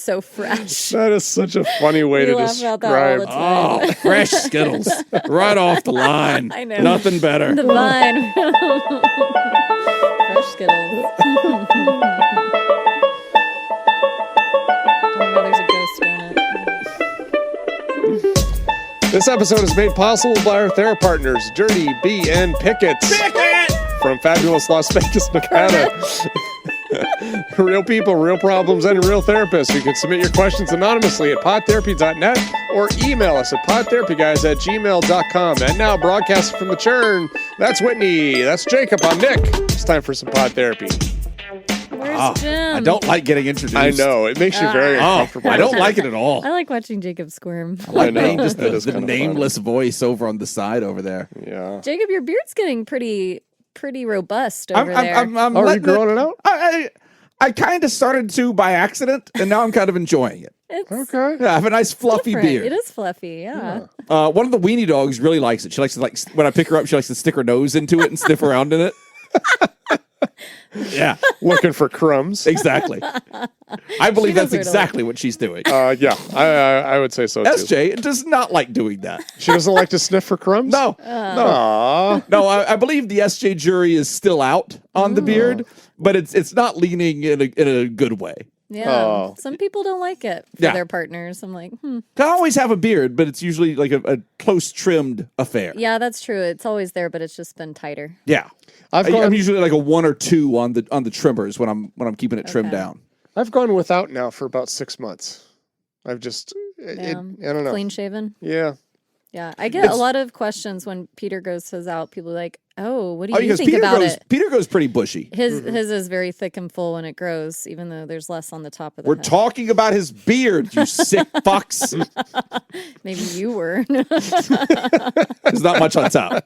so fresh. That is such a funny way to laugh about that all describe. the time. Oh, fresh Skittles. Right off the line. I know. Nothing better. The vine. Fresh Skittles. Oh my God, there's a ghost on it. This episode is made possible by our therapy partners, Dirty B and Pickett. From fabulous Las Vegas, Nevada. Real people, real problems, and real therapists. You can submit your questions anonymously at podtherapy.net or email us at podtherapyguys@gmail.com. And now, broadcasting from the churn, that's Whitney, that's Jacob, I'm Nick. It's time for some pod therapy. Where's Jim? I don't like getting introduced. I know, it makes you very uncomfortable. I don't like it at all. I like watching Jacob squirm. I know. being just That the is kinda nameless voice over on the side over there. Yeah. Jacob, your beard's getting pretty robust over there. I'm Oh, are you letting growing it out? I kind of started to by accident, and now I'm kind of enjoying it. It's Okay. Yeah, I have a nice fluffy different. beard. It is fluffy, yeah. One of the weenie dogs really likes it. She likes to, like, when I pick her up, she likes to stick her nose into it and sniff around in it. Yeah, Looking for crumbs. exactly. I believe knows that's where to exactly what she's doing. Yeah, I would say so too. SJ does not like doing that. She doesn't like to sniff for crumbs? No, Aw. no. I believe the SJ jury is still out on the beard, but it's not leaning in a good way. Yeah. Oh. Some people don't like it for Yeah. their partners. I'm like, I always have a beard, but it's usually like a close trimmed affair. yeah, that's true. It's always there, but it's just been tighter. Yeah. I've I'm gone, usually like a 1 or 2 on the trimmers when I'm keeping it trimmed Okay. down. I've gone without now for about 6 months. I've just, I don't know. Clean shaven. Yeah. Yeah. I get a lot of questions when Peter grows his out. People are like, oh, what do you because think about it? Peter goes pretty bushy. His is very thick and full when it grows, even though there's less on the top of the We're head. talking about his beard, you sick fucks. Maybe you were. There's not much on top.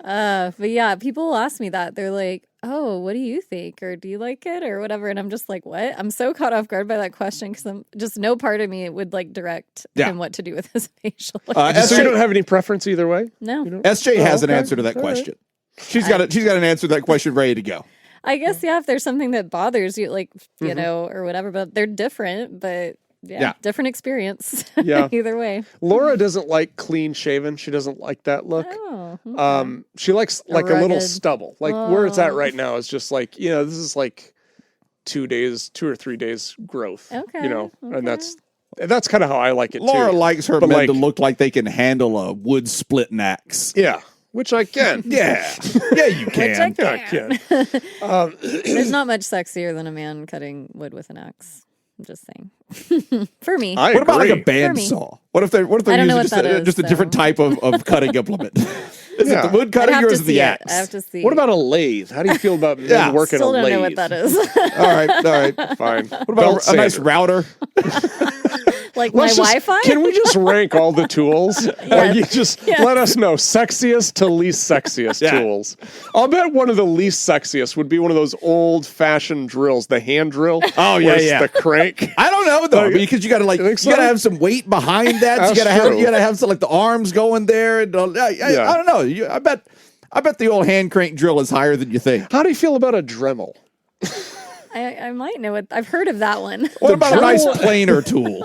But yeah, people will ask me that. They're like, oh, what do you think? Or do you like it? Or whatever. And I'm just like, what? I'm so caught off guard by that question because I'm just no part of me would like direct him what to do with his facial. So you don't have any preference either way? No. SJ has an okay. answer to that All right. question. She's got an answer to that question ready to go. I guess, yeah, if there's something that bothers you, like, you know, or whatever, but they're different, but yeah. Different experience. Yeah. Either way. Laura doesn't like clean shaven. She doesn't like that look. Oh. Okay. She likes like a little rugged. stubble. Like where it's at right now is just like, this is like 2 or 3 days growth. Okay, You know, and that's kind of how I like it Laura too. likes her But men like- to look like they can handle a wood splitting axe. Yeah. Which I can. Yeah. Yeah, you can. Yeah, I can. There's not much sexier than a man cutting wood with an axe. I'm just saying. For me. I What about like a agree. band For me. saw? What if they're I don't know using what that is, just a different though. type of cutting implement? Is Yeah. it the wood I'd cutting have or to is it see the it. axe? I have to see. What about a lathe? How do you feel about Yeah. men working Still a don't lathe? know what that is. All right. Fine. What about a nice router? Like my Wi-Fi? Can we just rank all the tools? Like you just let us know sexiest to least sexiest Yeah. tools. I'll bet one of the least sexiest would be one of those old-fashioned drills, the hand drill. Oh, yeah, where it's yeah. the crank. I don't know though, because you got to You think you got to so? have some weight behind that. That's you true. got to have some like the arms going there. And I don't know. I bet the old hand crank drill is higher than you think. How do you feel about a Dremel? I might know it. I've heard of that one. What about a nice Dremel- planer tool?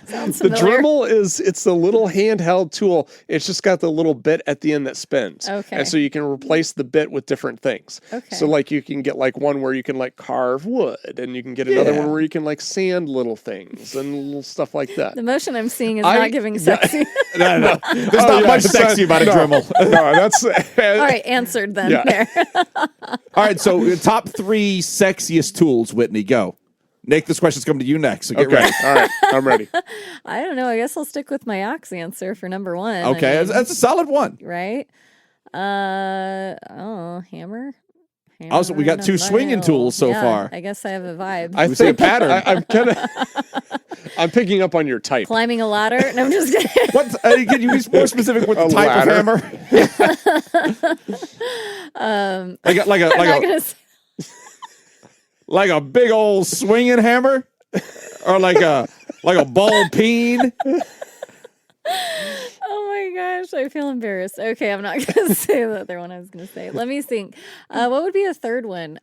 Sounds The familiar. Dremel it's a little handheld tool. It's just got the little bit at the end that spins. Okay. And so you can replace the bit with different things. Okay. So like you can get like one where you can like carve wood, and you can get another Yeah. one where you can like sand little things and little stuff like that. The motion I'm seeing is I- not giving sexy. No. There's Oh, not yeah, much it's sexy about a no. Dremel. No, that's All right, answered then. Yeah. There. All right, so top 3 sexiest tools, Whitney, go. Nick, this question's coming to you next, so get okay. ready. All right, I'm ready. I don't know. I guess I'll stick with my axe answer for number one. Okay, I mean, that's a solid one. right. Hammer. Also, we got and a 2 swinging nail. tools so Yeah, far. I guess I have a vibe. I see a think pattern. I'm kind of. I'm picking up on your type. Climbing a ladder. No, I'm just kidding. What? Can you be more specific with the A type ladder. of hammer? like I'm not a gonna say. like a big old swinging hammer, or like a ball peen. Oh my gosh, I feel embarrassed. Okay, I'm not going to say the other one I was going to say. Let me think. What would be a third one?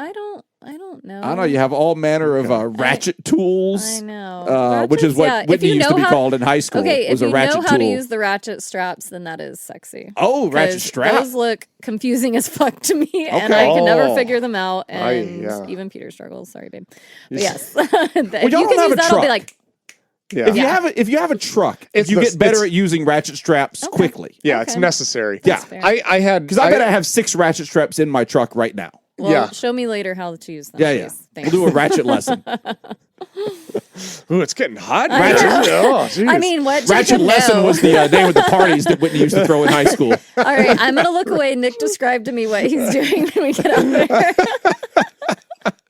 I don't know. I don't know. You have all manner of ratchet tools. I know. Which is what Whitney used to be called in high school. Okay, was if a you ratchet know how tool. to use the ratchet straps, then that is sexy. Oh, ratchet strap. Those look confusing as fuck to me, and I could never figure them out. And even Peter struggles. Sorry, babe. But yes, if you can use that, I'll be like. Yeah. If you have a truck, you get better at using ratchet straps quickly. Yeah, it's necessary. That's yeah, fair. I had because I bet I have 6 ratchet straps in my truck right now. Well, show me later how to use them. Yeah. We'll do a ratchet lesson. Ooh, it's getting hot. I mean, what? Ratchet lesson was the name of the parties that Whitney used to throw in high school. All right, I'm gonna look away. Nick, describe to me what he's doing when we get out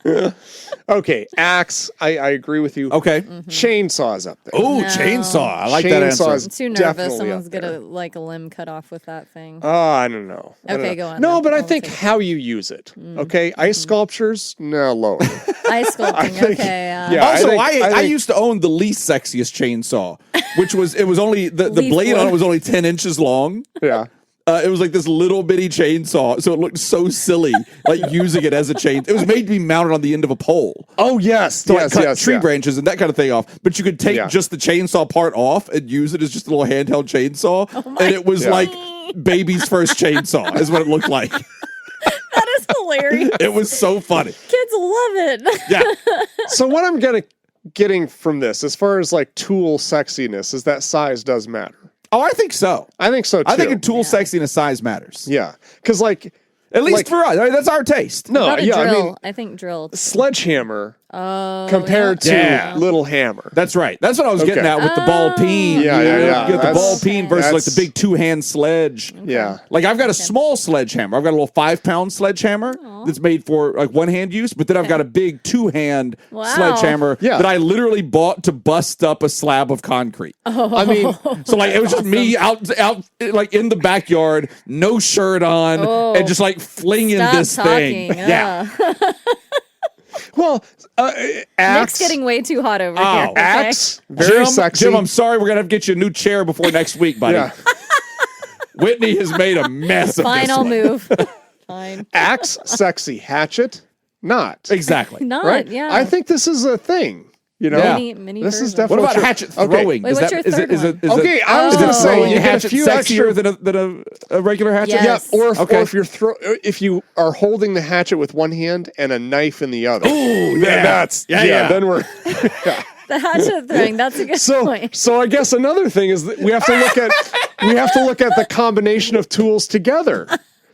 there. Okay, axe. I agree with you. Okay. Chainsaw's up there. Oh, chainsaw. I like that answer. Chainsaw's I'm too nervous. definitely Someone's up there. gonna like a limb cut off with that thing. Oh, I don't know. Okay, go on. No, then. but I I'll think take it. how you use it. Okay, ice sculptures, no, lower. Ice sculpting. Okay. Yeah. Also, I think- used to own the least sexiest chainsaw, which was only the blade on it was only 10 inches long. Yeah. It was like this little bitty chainsaw, so it looked so silly, like using it as a chain. It was made to be mounted on the end of a pole. Oh yes, To cut tree branches and that kind of thing off. But you could take just the chainsaw part off and use it as just a little handheld chainsaw. And it was like baby's first chainsaw is what it looked like. That is hilarious. It was so funny. Kids love it. Yeah. So what I'm getting from this, as far as like tool sexiness, is that size does matter. Oh, I think so. I think so too. I think a tool sexiness size matters. Yeah, because like at least for us, I mean, that's our taste. No, Not a yeah, drill. I mean, I think drill. sledgehammer compared to little hammer. That's right. That's what I was getting at with the ball peen. Yeah. You get the ball peen versus like the big 2-hand sledge. Yeah. Like I've got a small sledgehammer. I've got a little 5-pound sledgehammer that's made for like 1-hand use, but then I've got a big 2-hand sledgehammer that I literally bought to bust up a slab of concrete. I mean, so like it was just me out like in the backyard, no shirt on, and just like flinging this thing. Yeah. Well, axe. Nick's getting way too hot over here. Okay? Axe, very sexy. Jim, I'm sorry, we're gonna have to get you a new chair before next week, buddy. Yeah. Whitney has made a mess of Fine, this I'll one. move. Fine. Axe, sexy. Hatchet, not. Exactly. Not, Right? yeah. I think this is a thing. You know, Yeah. Mini this is version. What definitely about true. hatchet throwing? Wait, Is what's that, your is it, third is it, is one? Okay, it, I was is gonna it say throwing you get a hatchet few sexier extra than a regular hatchet? Yes. Yeah, or Okay. if you are holding the hatchet with one hand and a knife in the other. Ooh, then that's then we're The hatchet throwing. That's a good point. so I guess another thing is that we have to look at the combination of tools together,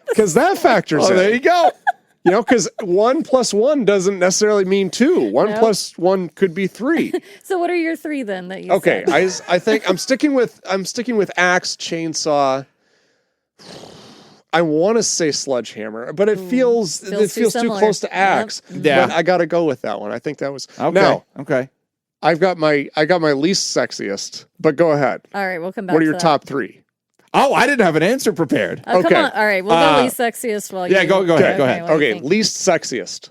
because that factors in. Oh, there you go. You know, because 1 + 1 doesn't necessarily mean 2. 1 + 1 could be 3. So what are your 3 then that you Okay, said? I think I'm sticking with axe, chainsaw. I want to say sledgehammer, but it feels too similar. close to axe. Yep. Yeah. But I got to go with that one. I think that was Okay. Now, Okay. I got my least sexiest, but go ahead. All right, we'll come back What are to your that. top 3? Oh, I didn't have an answer prepared. Oh, Okay. come on. All right, we'll go least sexiest while yeah, you... go ahead. Go ahead. what do you Okay, think? least sexiest.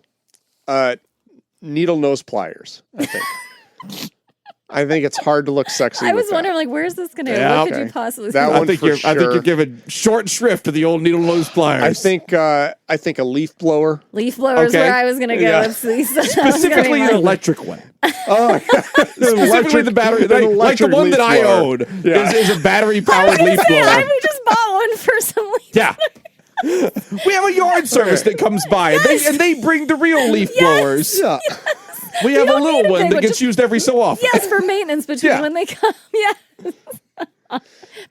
Needle nose pliers, I think. I think it's hard to look sexy. I was with that. wondering, like, where's this going to go? Yeah, What could okay. you possibly That say? one for I think you're giving short shrift to the old needle nose pliers. I think a leaf blower. Leaf blower is Okay. where I was going to go. Yeah. With least. Specifically an electric one. Oh, Specifically the battery, like the one that I own is a battery powered leaf blower. We just bought one for some leaf. Yeah. We have a yard service that comes by, and they bring the real leaf blowers. Yeah. We have a don't need little a one big that one, gets just- used every so often. Yes, for maintenance between Yeah. when they come. Yeah.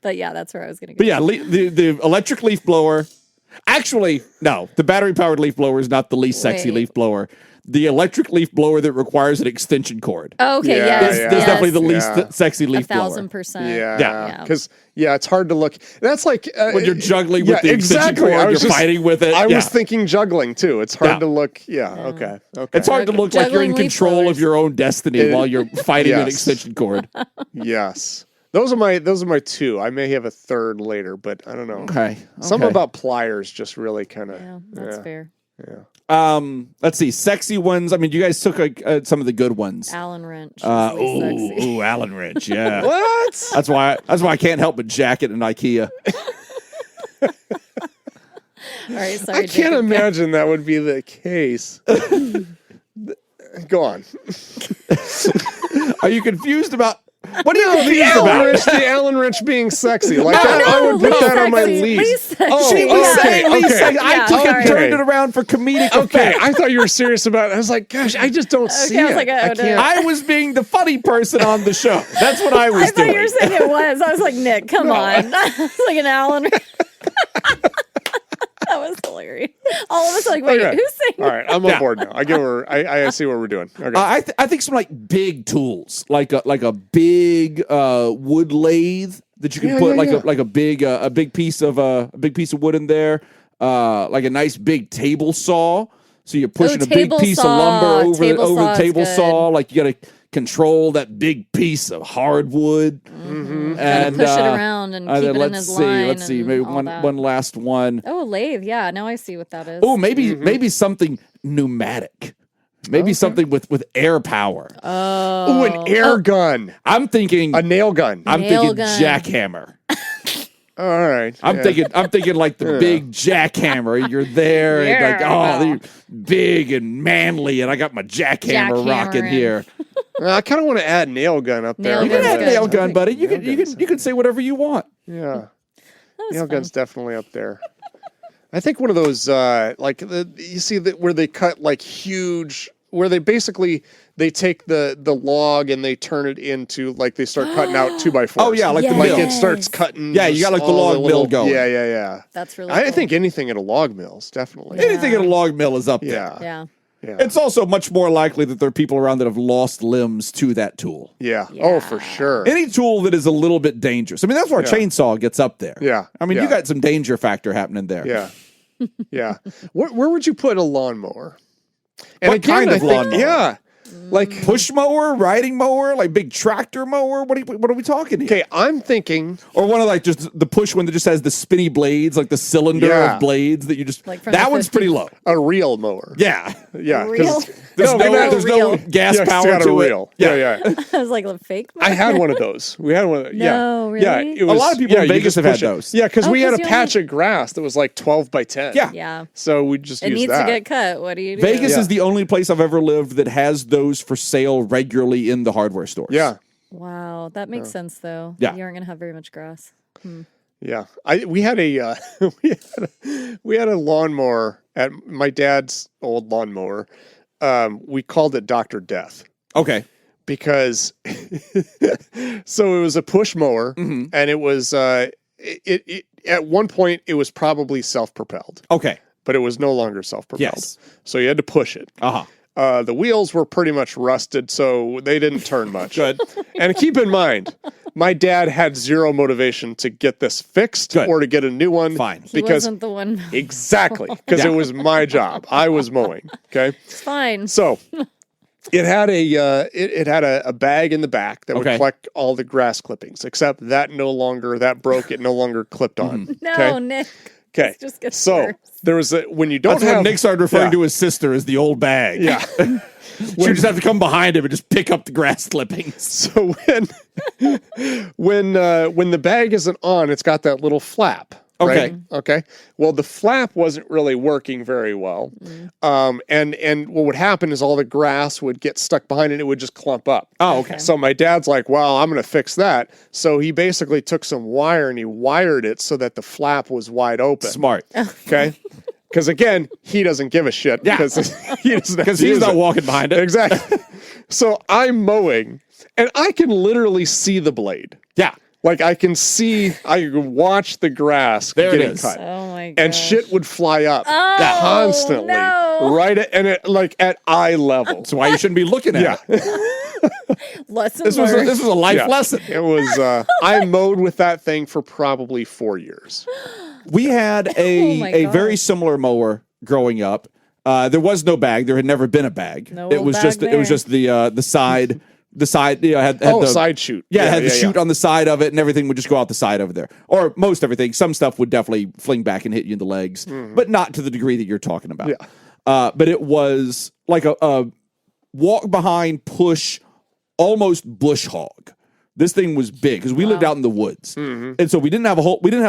But yeah, that's where I was going to go. But yeah, the electric leaf blower. Actually, no, the battery powered leaf blower is not the least sexy Wait. leaf blower. The electric leaf blower that requires an extension cord. Okay, Yeah, yes. yeah. That's definitely the least Yeah. sexy leaf blower. 1,000%. Yeah, because it's hard to look. That's like When you're juggling with the extension exactly. cord, you're fighting with it. I Yeah. was thinking juggling too. It's hard Yeah. to look. Yeah. Okay. It's hard to look like you're in Juggling leaf control blowers. of your own destiny while you're fighting an Yes. extension cord. Yes. Those are my 2. I may have a third later, but I don't know. Okay. Something about pliers just really kind of. Yeah, that's fair. Let's see, sexy ones. I mean, you guys took some of the good ones. Allen wrench. Is really sexy. Ooh, Allen wrench. Yeah. What? That's why I can't help but jack it in IKEA. All right, sorry. I can't imagine that would be the case. Go on. Are you confused about? What are you confused about? The Alan Rich being sexy. Like I would put that on my least. She was saying least sexy. I took it, turned it around for comedic effect. Okay, I thought you were serious about it. I was like, gosh, I just don't see it. I can't. I was being the funny person on the show. That's what I was doing. I thought you were saying it was. I was like, Nick, come on. It's like an Alan. That was hilarious. All of us are like, wait, who's saying All right, I'm on board now. I get where I see what we're doing. Okay. I think some like big tools, like a big wood lathe that you can put like a big piece of wood in there, like a nice big table saw. So you're pushing a big piece of lumber over the table saw. Like you got to control that big piece of hardwood, and push it around and keep it in his line. Let's see, maybe one last one. Oh, a lathe. Yeah, now I see what that is. Oh, maybe something pneumatic. Maybe something with air power. Oh, an air gun. I'm thinking a nail gun. I'm thinking jackhammer. All right. I'm thinking like the big jackhammer. You're there and like, they're big and manly, and I got my jackhammer rocking here. I kind of want to add nail gun up there. You can add nail gun, buddy. You can say whatever you want. Yeah. Nail gun's definitely up there. I think one of those you see that where they cut like huge, where they basically they take the log and they turn it into like they start cutting out 2x4s. Oh yeah, like the mill. It starts cutting. Yeah, you got like the log mill going. Yeah. That's really cool. I think anything at a log mill is definitely. Anything at a log mill is up there. Yeah. It's also much more likely that there are people around that have lost limbs to that tool. Yeah. Oh, for sure. Any tool that is a little bit dangerous. I mean, that's where a chainsaw gets up there. Yeah. I mean, you got some danger factor happening there. Yeah. Yeah. Where would you put a lawnmower? And what kind of lawnmower? Yeah. Like push mower, riding mower, like big tractor mower. What are we talking here? Okay, I'm thinking, or one of like just the push one that just has the spinny blades, like the cylinder of blades that you just. Like that one's pretty low. A real mower. Yeah, real. There's no gas power to it. Yeah. I was like a fake. I had one of those. We had one. No, really? Yeah, it was, a lot of people in Vegas have had those. Yeah, because we had a patch of grass that was like 12 by 10. Yeah. So we just used that. It needs to get cut. What do you do? Vegas is the only place I've ever lived that has those for sale regularly in the hardware stores. Yeah. Wow, that makes sense though. Yeah. You aren't gonna have very much grass. Yeah, we had a lawnmower at my dad's old lawnmower. We called it Dr. Death. Okay. Because so it was a push mower, and it was it at one point it was probably self-propelled. Okay. But it was no longer self-propelled. Yes. So you had to push it. The wheels were pretty much rusted, so they didn't turn much. Good. And keep in mind, my dad had zero motivation to get this fixed or to get a new one. Fine. He wasn't the one. Exactly. Because it was my job. I was mowing. Okay. It's fine. So it had a bag in the back that would collect all the grass clippings, except that broke. It no longer clipped on. No, Nick. Okay, so there was when you don't That's when Nick started referring to his sister as the old bag. Yeah. You just have to come behind him and just pick up the grass clippings. So when the bag isn't on, it's got that little flap. Okay. Right? Okay. Well, the flap wasn't really working very well. And what would happen is all the grass would get stuck behind it and it would just clump up. Oh, okay. So my dad's like, well, I'm going to fix that. So he basically took some wire and he wired it so that the flap was wide open. Smart. Okay. Because again, he doesn't give a shit. Yeah. Because he's not walking behind it. Exactly. So I'm mowing and I can literally see the blade. Yeah. Like I can watch the grass getting cut. Oh my gosh. And shit would fly up constantly. No. Right at eye level. That's why you shouldn't be looking at it. This was a life lesson. It was I mowed with that thing for probably 4 years. We had a very similar mower growing up. There was no bag. There had never been a bag. It was just the side. The side, had the side chute. Yeah, it had the chute on the side of it, and everything would just go out the side over there. Or most everything. Some stuff would definitely fling back and hit you in the legs, but not to the degree that you're talking about. Yeah. But it was like a walk behind, push, almost bush hog. This thing was big because we lived out in the woods, and so we didn't have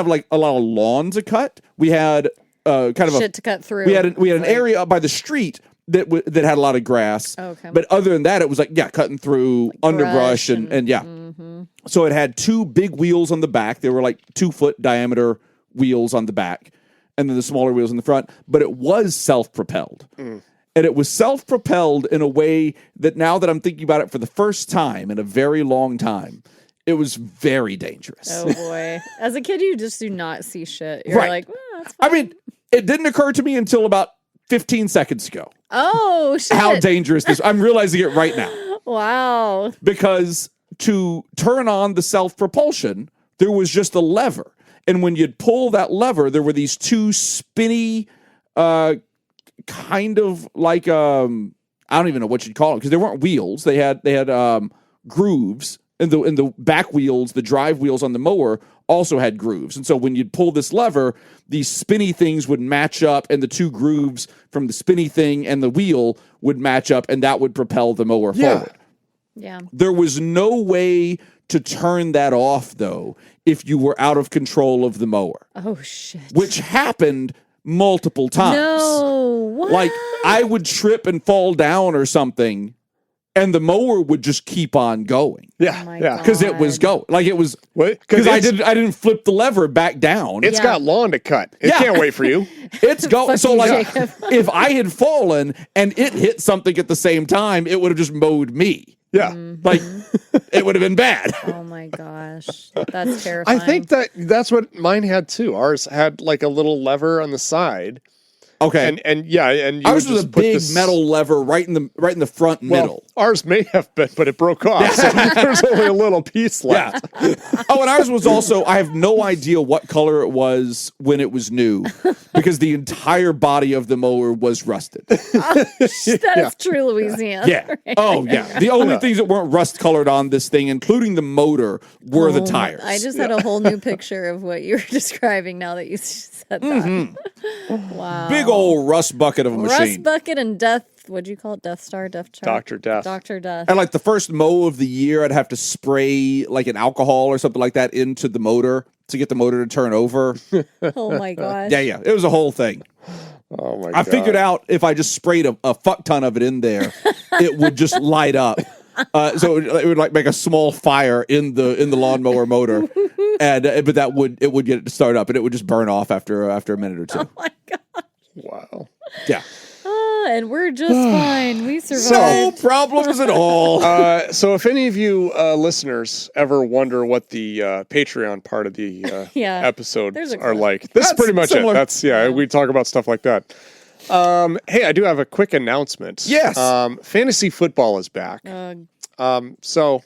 like a lot of lawn to cut. We had kind of shit to cut through. We had an area up by the street that had a lot of grass. Okay. But other than that, it was like, cutting through underbrush and yeah. Mm-hmm. So it had 2 big wheels on the back. They were like 2-foot diameter wheels on the back, and then the smaller wheels in the front. But it was self-propelled. And it was self-propelled in a way that now that I'm thinking about it for the first time in a very long time, it was very dangerous. Oh, boy. As a kid, you just do not see shit. You're like, well, that's fine. I mean, it didn't occur to me until about 15 seconds ago. Oh, shit. How dangerous this. I'm realizing it right now. Wow. Because to turn on the self-propulsion, there was just a lever. And when you'd pull that lever, there were these 2 spinny, kind of like, I don't even know what you'd call them, because they weren't wheels. They had grooves. And the back wheels, the drive wheels on the mower also had grooves. And so when you'd pull this lever, these spinny things would match up, and the 2 grooves from the spinny thing and the wheel would match up, and that would propel the mower forward. Yeah. There was no way to turn that off, though, if you were out of control of the mower. Oh, shit. Which happened multiple times. No. What? Like, I would trip and fall down or something, and the mower would just keep on going. Yeah, Oh, yeah. Because it was going. Like, it was... Because I didn't flip the lever back down. It's got lawn to cut. It can't wait for you. It's going. So, like, Jacob. if I had fallen and it hit something at the same time, it would have just mowed me. Yeah. Like, it would have been bad. Oh, my gosh. That's terrifying. I think that's what mine had too. Ours had like a little lever on the side. Okay. And you ours would was a just put big this metal lever right in the front middle. Ours may have been, but it broke off. So there's only a little piece left. Yeah. Oh, and ours was also, I have no idea what color it was when it was new, because the entire body of the mower was rusted. That is true Louisiana. Yeah. Right? Oh, yeah. The only things that weren't rust colored on this thing, including the motor, were the tires. I just had a whole new picture of what you were describing now that you said that. Wow. Big old rust bucket of a machine. Rust bucket and death. What'd you call it? Death Star? Death Chart? Dr. Death. Dr. Death. And like the first mow of the year, I'd have to spray like an alcohol or something like that into the motor to get the motor to turn over. Oh my gosh. Yeah. It was a whole thing. Oh my god. I figured out if I just sprayed a fuck ton of it in there, it would just light up. So it would like make a small fire in the lawnmower motor, and but it would get it to start up, and it would just burn off after a minute or 2. Oh my god. Wow. Yeah. And we're just fine. We No survived. problems at all. So if any of you listeners ever wonder what the Patreon part of the episodes are like, this is pretty much similar. it. That's we talk about stuff like that. Hey, I do have a quick announcement. Yes. Fantasy football is back. So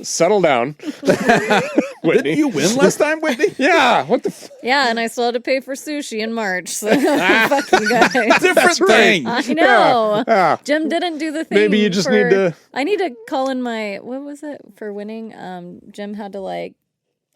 settle down. Whitney. Didn't you win last time, Whitney? Yeah. What the? Yeah, and I still had to pay for sushi in March. So fuck you guys. Different thing. I know. Yeah. Jim didn't do the thing. Maybe you just need to. I need to call in my. What was it for winning? Jim had to I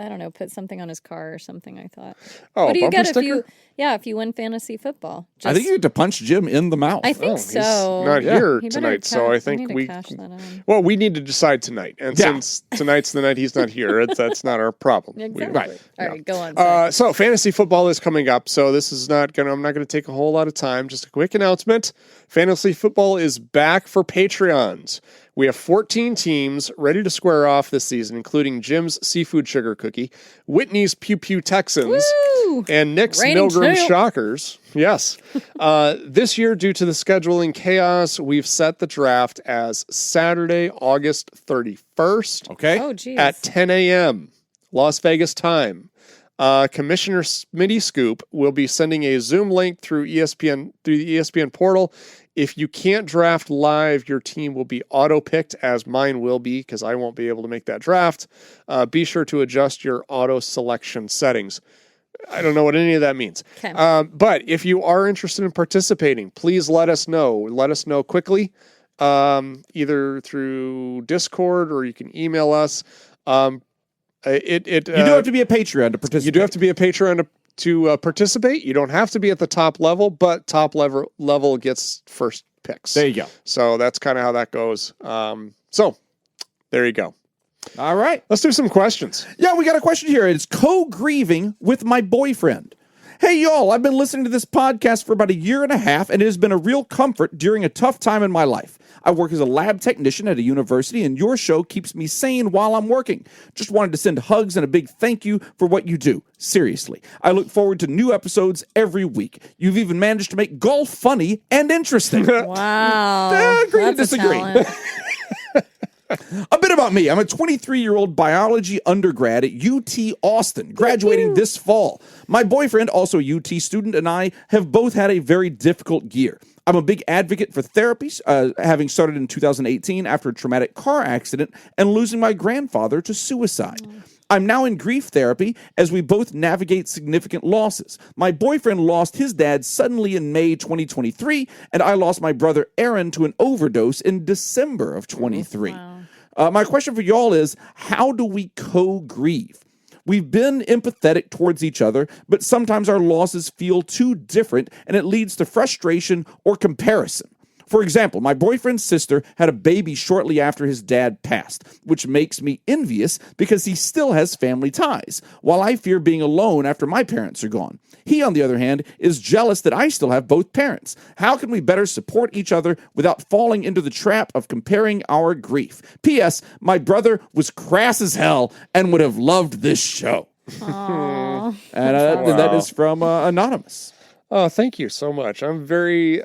don't know, put something on his car or something. I thought. Oh, what do you bumper get sticker? if you win fantasy football? I think you get to punch Jim in the mouth. I think He's so. not here He better tonight, so I think need to we. cash that in. Well, we need to decide tonight, and since tonight's the night he's not here, that's not our problem. Exactly. Right. All right, go on. Sorry. So fantasy football is coming up. So this is I'm not gonna take a whole lot of time. Just a quick announcement. Fantasy football is back for Patreons. We have 14 teams ready to square off this season, including Jim's Seafood Sugar Cookie, Whitney's Pew Pew Texans, Woo! and Nick's Reigning Milgram champ. Shockers. Yes. This year, due to the scheduling chaos, we've set the draft as Saturday, August 31st. Okay. Oh, geez. At 10 a.m. Las Vegas time. Commissioner Smitty Scoop will be sending a Zoom link through the ESPN portal. If you can't draft live, your team will be auto-picked, as mine will be, because I won't be able to make that draft. Be sure to adjust your auto-selection settings. I don't know what any of that means. Okay. But if you are interested in participating, please let us know. Let us know quickly, either through Discord or you can email us. You do have to be a Patreon to participate. You do have to be a Patreon to participate. You don't have to be at the top level, but top level gets first picks. There you go. So that's kind of how that goes. So there you go. All right. Let's do some questions. Yeah, we got a question here. It's co-grieving with my boyfriend. Hey, y'all, I've been listening to this podcast for about 1.5 years, and it has been a real comfort during a tough time in my life. I work as a lab technician at a university, and your show keeps me sane while I'm working. Just wanted to send hugs and a big thank you for what you do. Seriously. I look forward to new episodes every week. You've even managed to make golf funny and interesting. Wow. Agree to disagree. A bit about me. I'm a 23-year-old biology undergrad at UT Austin, graduating this fall. My boyfriend, also a UT student, and I have both had a very difficult year. I'm a big advocate for therapies, having started in 2018 after a traumatic car accident and losing my grandfather to suicide. I'm now in grief therapy as we both navigate significant losses. My boyfriend lost his dad suddenly in May 2023, and I lost my brother Aaron to an overdose in December of 23. Wow. My question for y'all is, how do we co-grieve? We've been empathetic towards each other, but sometimes our losses feel too different, and it leads to frustration or comparison. For example, my boyfriend's sister had a baby shortly after his dad passed, which makes me envious because he still has family ties, while I fear being alone after my parents are gone. He, on the other hand, is jealous that I still have both parents. How can we better support each other without falling into the trap of comparing our grief? P.S. My brother was crass as hell and would have loved this show. Aww. And that is from Anonymous. Oh, thank you so much. I'm very,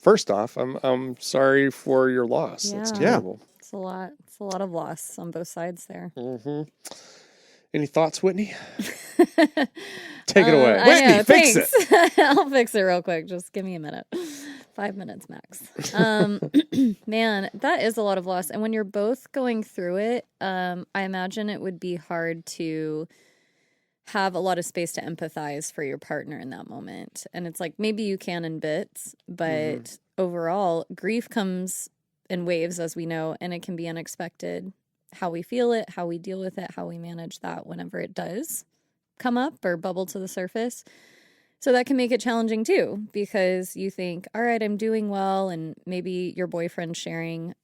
first off, I'm sorry for your loss. Yeah. It's terrible. It's a lot. It's a lot of loss on both sides there. Mm-hmm. Any thoughts, Whitney? Take it away. Whitney, fix it. I'll fix it real quick. Just give me a minute. 5 minutes max. Man, that is a lot of loss. And when you're both going through it, I imagine it would be hard to have a lot of space to empathize for your partner in that moment. And it's like, maybe you can in bits, but overall, grief comes in waves, as we know, and it can be unexpected. How we feel it, how we deal with it, how we manage that whenever it does come up or bubble to the surface. So that can make it challenging too, because you think, all right, I'm doing well, and maybe your boyfriend's sharing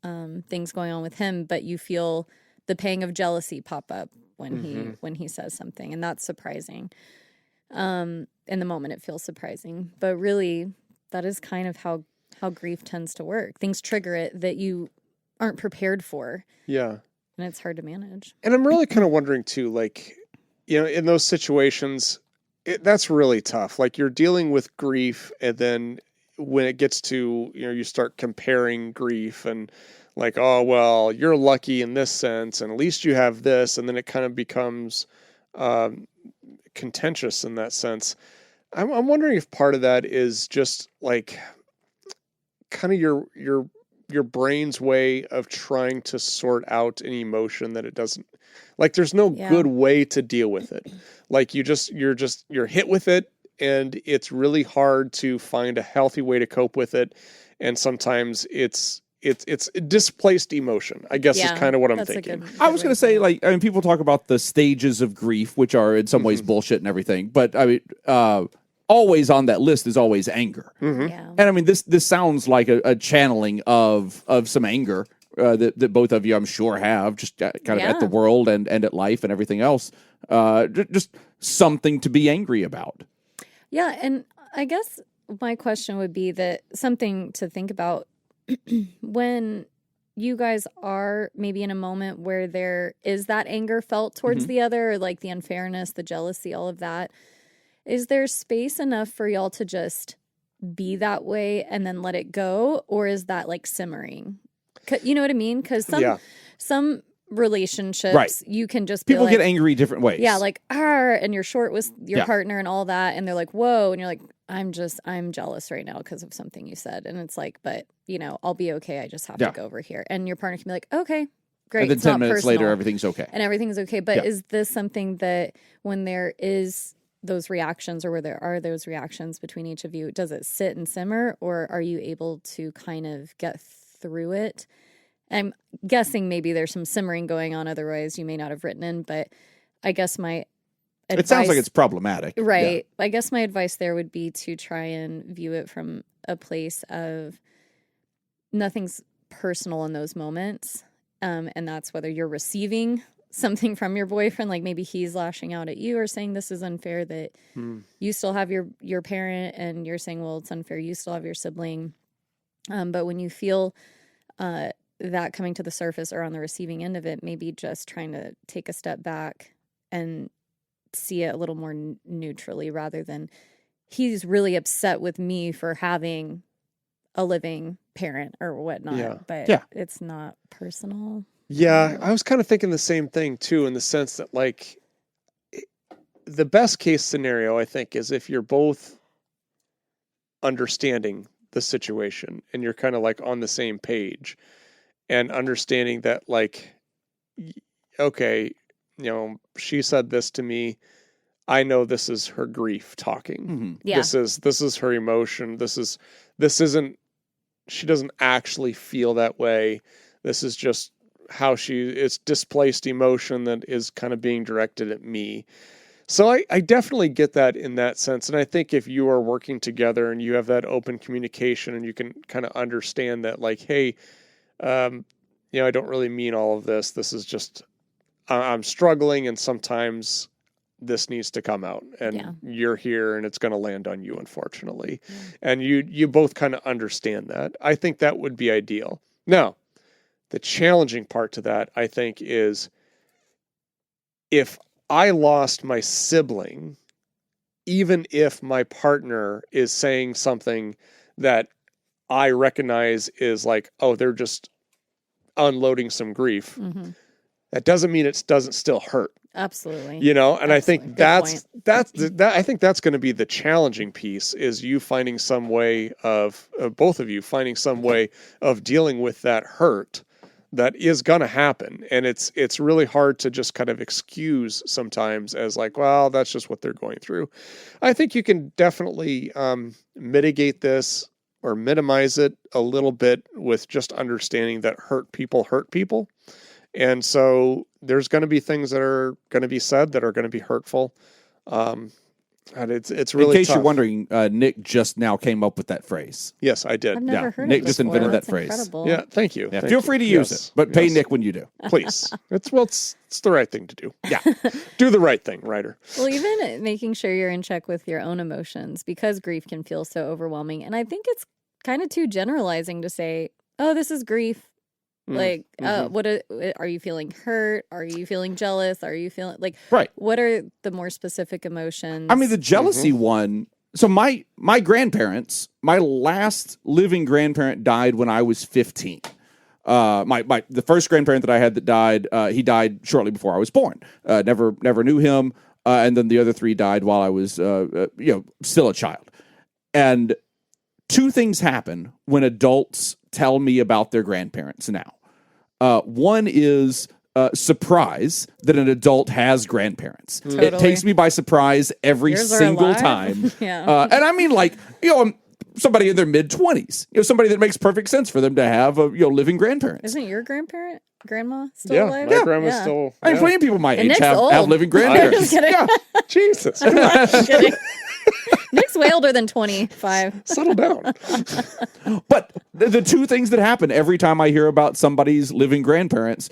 things going on with him, but you feel the pang of jealousy pop up when he says something, and that's surprising. In the moment, it feels surprising, but really, that is kind of how grief tends to work. Things trigger it that you aren't prepared for. Yeah. And it's hard to manage. And I'm really kind of wondering too, like, you know, in those situations, that's really tough. Like, you're dealing with grief, and then when it gets to, you know, you start comparing grief and like, oh, well, you're lucky in this sense, and at least you have this, and then it kind of becomes contentious in that sense. I'm wondering if part of that is just like kind of your brain's way of trying to sort out an emotion that it doesn't, like, there's no good way to deal with it. Like, you're hit with it, and it's really hard to find a healthy way to cope with it. And sometimes it's displaced emotion, I guess, is kind of what I'm thinking. I was going to say, like, I mean, people talk about the stages of grief, which are in some ways bullshit and everything, but I mean, always on that list is always anger. Yeah. And I mean, this sounds like a channeling of some anger that both of you, I'm sure, have, just kind of at the world and at life and everything else. Just something to be angry about. Yeah, and I guess my question would be that something to think about when you guys are maybe in a moment where there is that anger felt towards the other, or like the unfairness, the jealousy, all of that. Is there space enough for y'all to just be that way and then let it go? Or is that like simmering? You know what I mean? Because some relationships, you can just people be like, get angry different ways. Yeah, like, and you're short with your partner and all that. And they're like, whoa. And you're like, I'm jealous right now because of something you said. And it's like, but, you know, I'll be okay. I just have to go over here. And your partner can be like, okay, great. And then it's 10 not minutes personal. later, everything's okay. And everything's okay. But is this something that when there is those reactions, or where there are those reactions between each of you, does it sit and simmer, or are you able to kind of get through it? I'm guessing maybe there's some simmering going on, otherwise you may not have written in, but I guess my advice... It sounds like it's problematic. Right. Yeah. I guess my advice there would be to try and view it from a place of nothing's personal in those moments, and that's whether you're receiving something from your boyfriend, like maybe he's lashing out at you or saying this is unfair that you still have your parent, and you're saying, well, it's unfair, you still have your sibling. But when you feel that coming to the surface or on the receiving end of it, maybe just trying to take a step back and see it a little more neutrally, rather than he's really upset with me for having a living parent or whatnot. But it's not personal. Yeah, I was kind of thinking the same thing too, in the sense that like the best case scenario, I think, is if you're both understanding the situation and you're kind of like on the same page and understanding that like, okay, you know, she said this to me. I know this is her grief talking. Mm-hmm. Yeah. This is her emotion. This isn't, she doesn't actually feel that way. This is just how it's displaced emotion that is kind of being directed at me. So I definitely get that in that sense. And I think if you are working together and you have that open communication and you can kind of understand that like, hey, you know, I don't really mean all of this. This is just, I'm struggling, and sometimes this needs to come out, and you're here and it's going to land on you, unfortunately. And you both kind of understand that. I think that would be ideal. Now, the challenging part to that, I think, is if I lost my sibling, even if my partner is saying something that I recognize is like, oh, they're just unloading some grief, that doesn't mean it doesn't still hurt. Absolutely. You know, and Absolutely. I think I think that's going to be the challenging piece, is you finding some way of both of you finding some way of dealing with that hurt that is going to happen. And it's really hard to just kind of excuse sometimes as like, well, that's just what they're going through. I think you can definitely mitigate this or minimize it a little bit with just understanding that hurt people. And so there's going to be things that are going to be said that are going to be hurtful. And it's really In case tough. you're wondering, Nick just now came up with that phrase. Yes, I did. I've never heard Nick it just before. invented that That's phrase. incredible. Yeah, thank you. Yeah, Thank feel you. free to use it, but pay Nick when you do. Please. It's the right thing to do. Yeah. Do the right thing, Ryder. Well, even making sure you're in check with your own emotions, because grief can feel so overwhelming. And I think it's kind of too generalizing to say, oh, this is grief. Like, are you feeling hurt? Are you feeling jealous? Are you feeling like, right? What are the more specific emotions? I mean, the jealousy one. So my grandparents, my last living grandparent died when I was 15. The first grandparent that I had that died, he died shortly before I was born. Never knew him. And then the other three died while I was, still a child. And two things happen when adults tell me about their grandparents now. One is surprise that an adult has grandparents. Totally. It takes me by surprise every Yours are single alive? time. Yeah. And I mean, like, somebody in their mid-20s, somebody that makes perfect sense for them to have living grandparents. Isn't your grandma still alive? My grandma's still. I mean, plenty of people my age Nick's have old. living grandparents. Yeah. Jesus. I'm kidding. Nick's way older than 25. Settle down. But the two things that happen every time I hear about somebody's living grandparents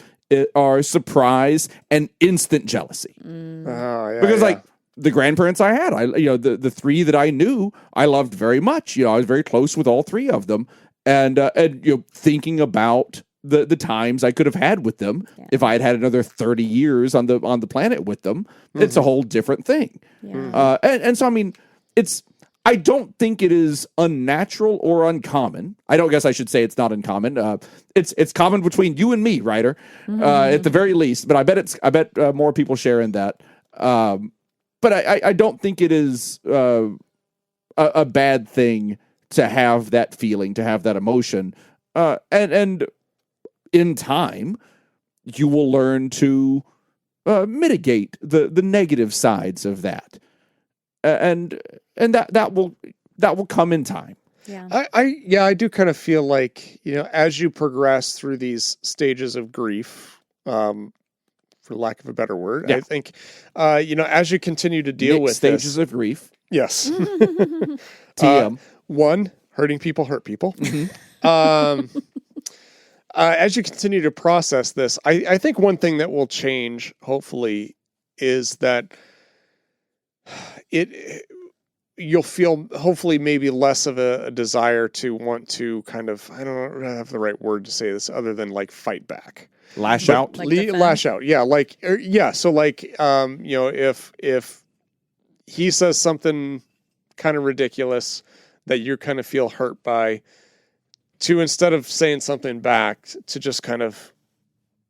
are surprise and instant jealousy. Because the grandparents I had, the three that I knew, I loved very much. I was very close with all three of them, and thinking about the times I could have had with them if I had another 30 years on the planet with them. It's a whole different thing. Yeah. And so I mean, I don't think it is unnatural or uncommon. I don't guess I should say it's not uncommon. It's common between you and me, Ryder, at the very least. But I bet more people share in that. But I don't think it is a bad thing to have that feeling, to have that emotion, and in time you will learn to mitigate the negative sides of that, and that will come in time. Yeah. I do kind of feel like, as you progress through these stages of grief, for lack of a better word, I think, as you continue to deal with stages of grief. Yes. TM. One, hurting people hurt people. as you continue to process this, I think one thing that will change, hopefully, is that you'll feel hopefully maybe less of a desire to want to kind of, I don't have the right word to say this other than like fight back. Lash out? Lash out. Yeah. So like, if he says something kind of ridiculous that you kind of feel hurt by, to instead of saying something back, to just kind of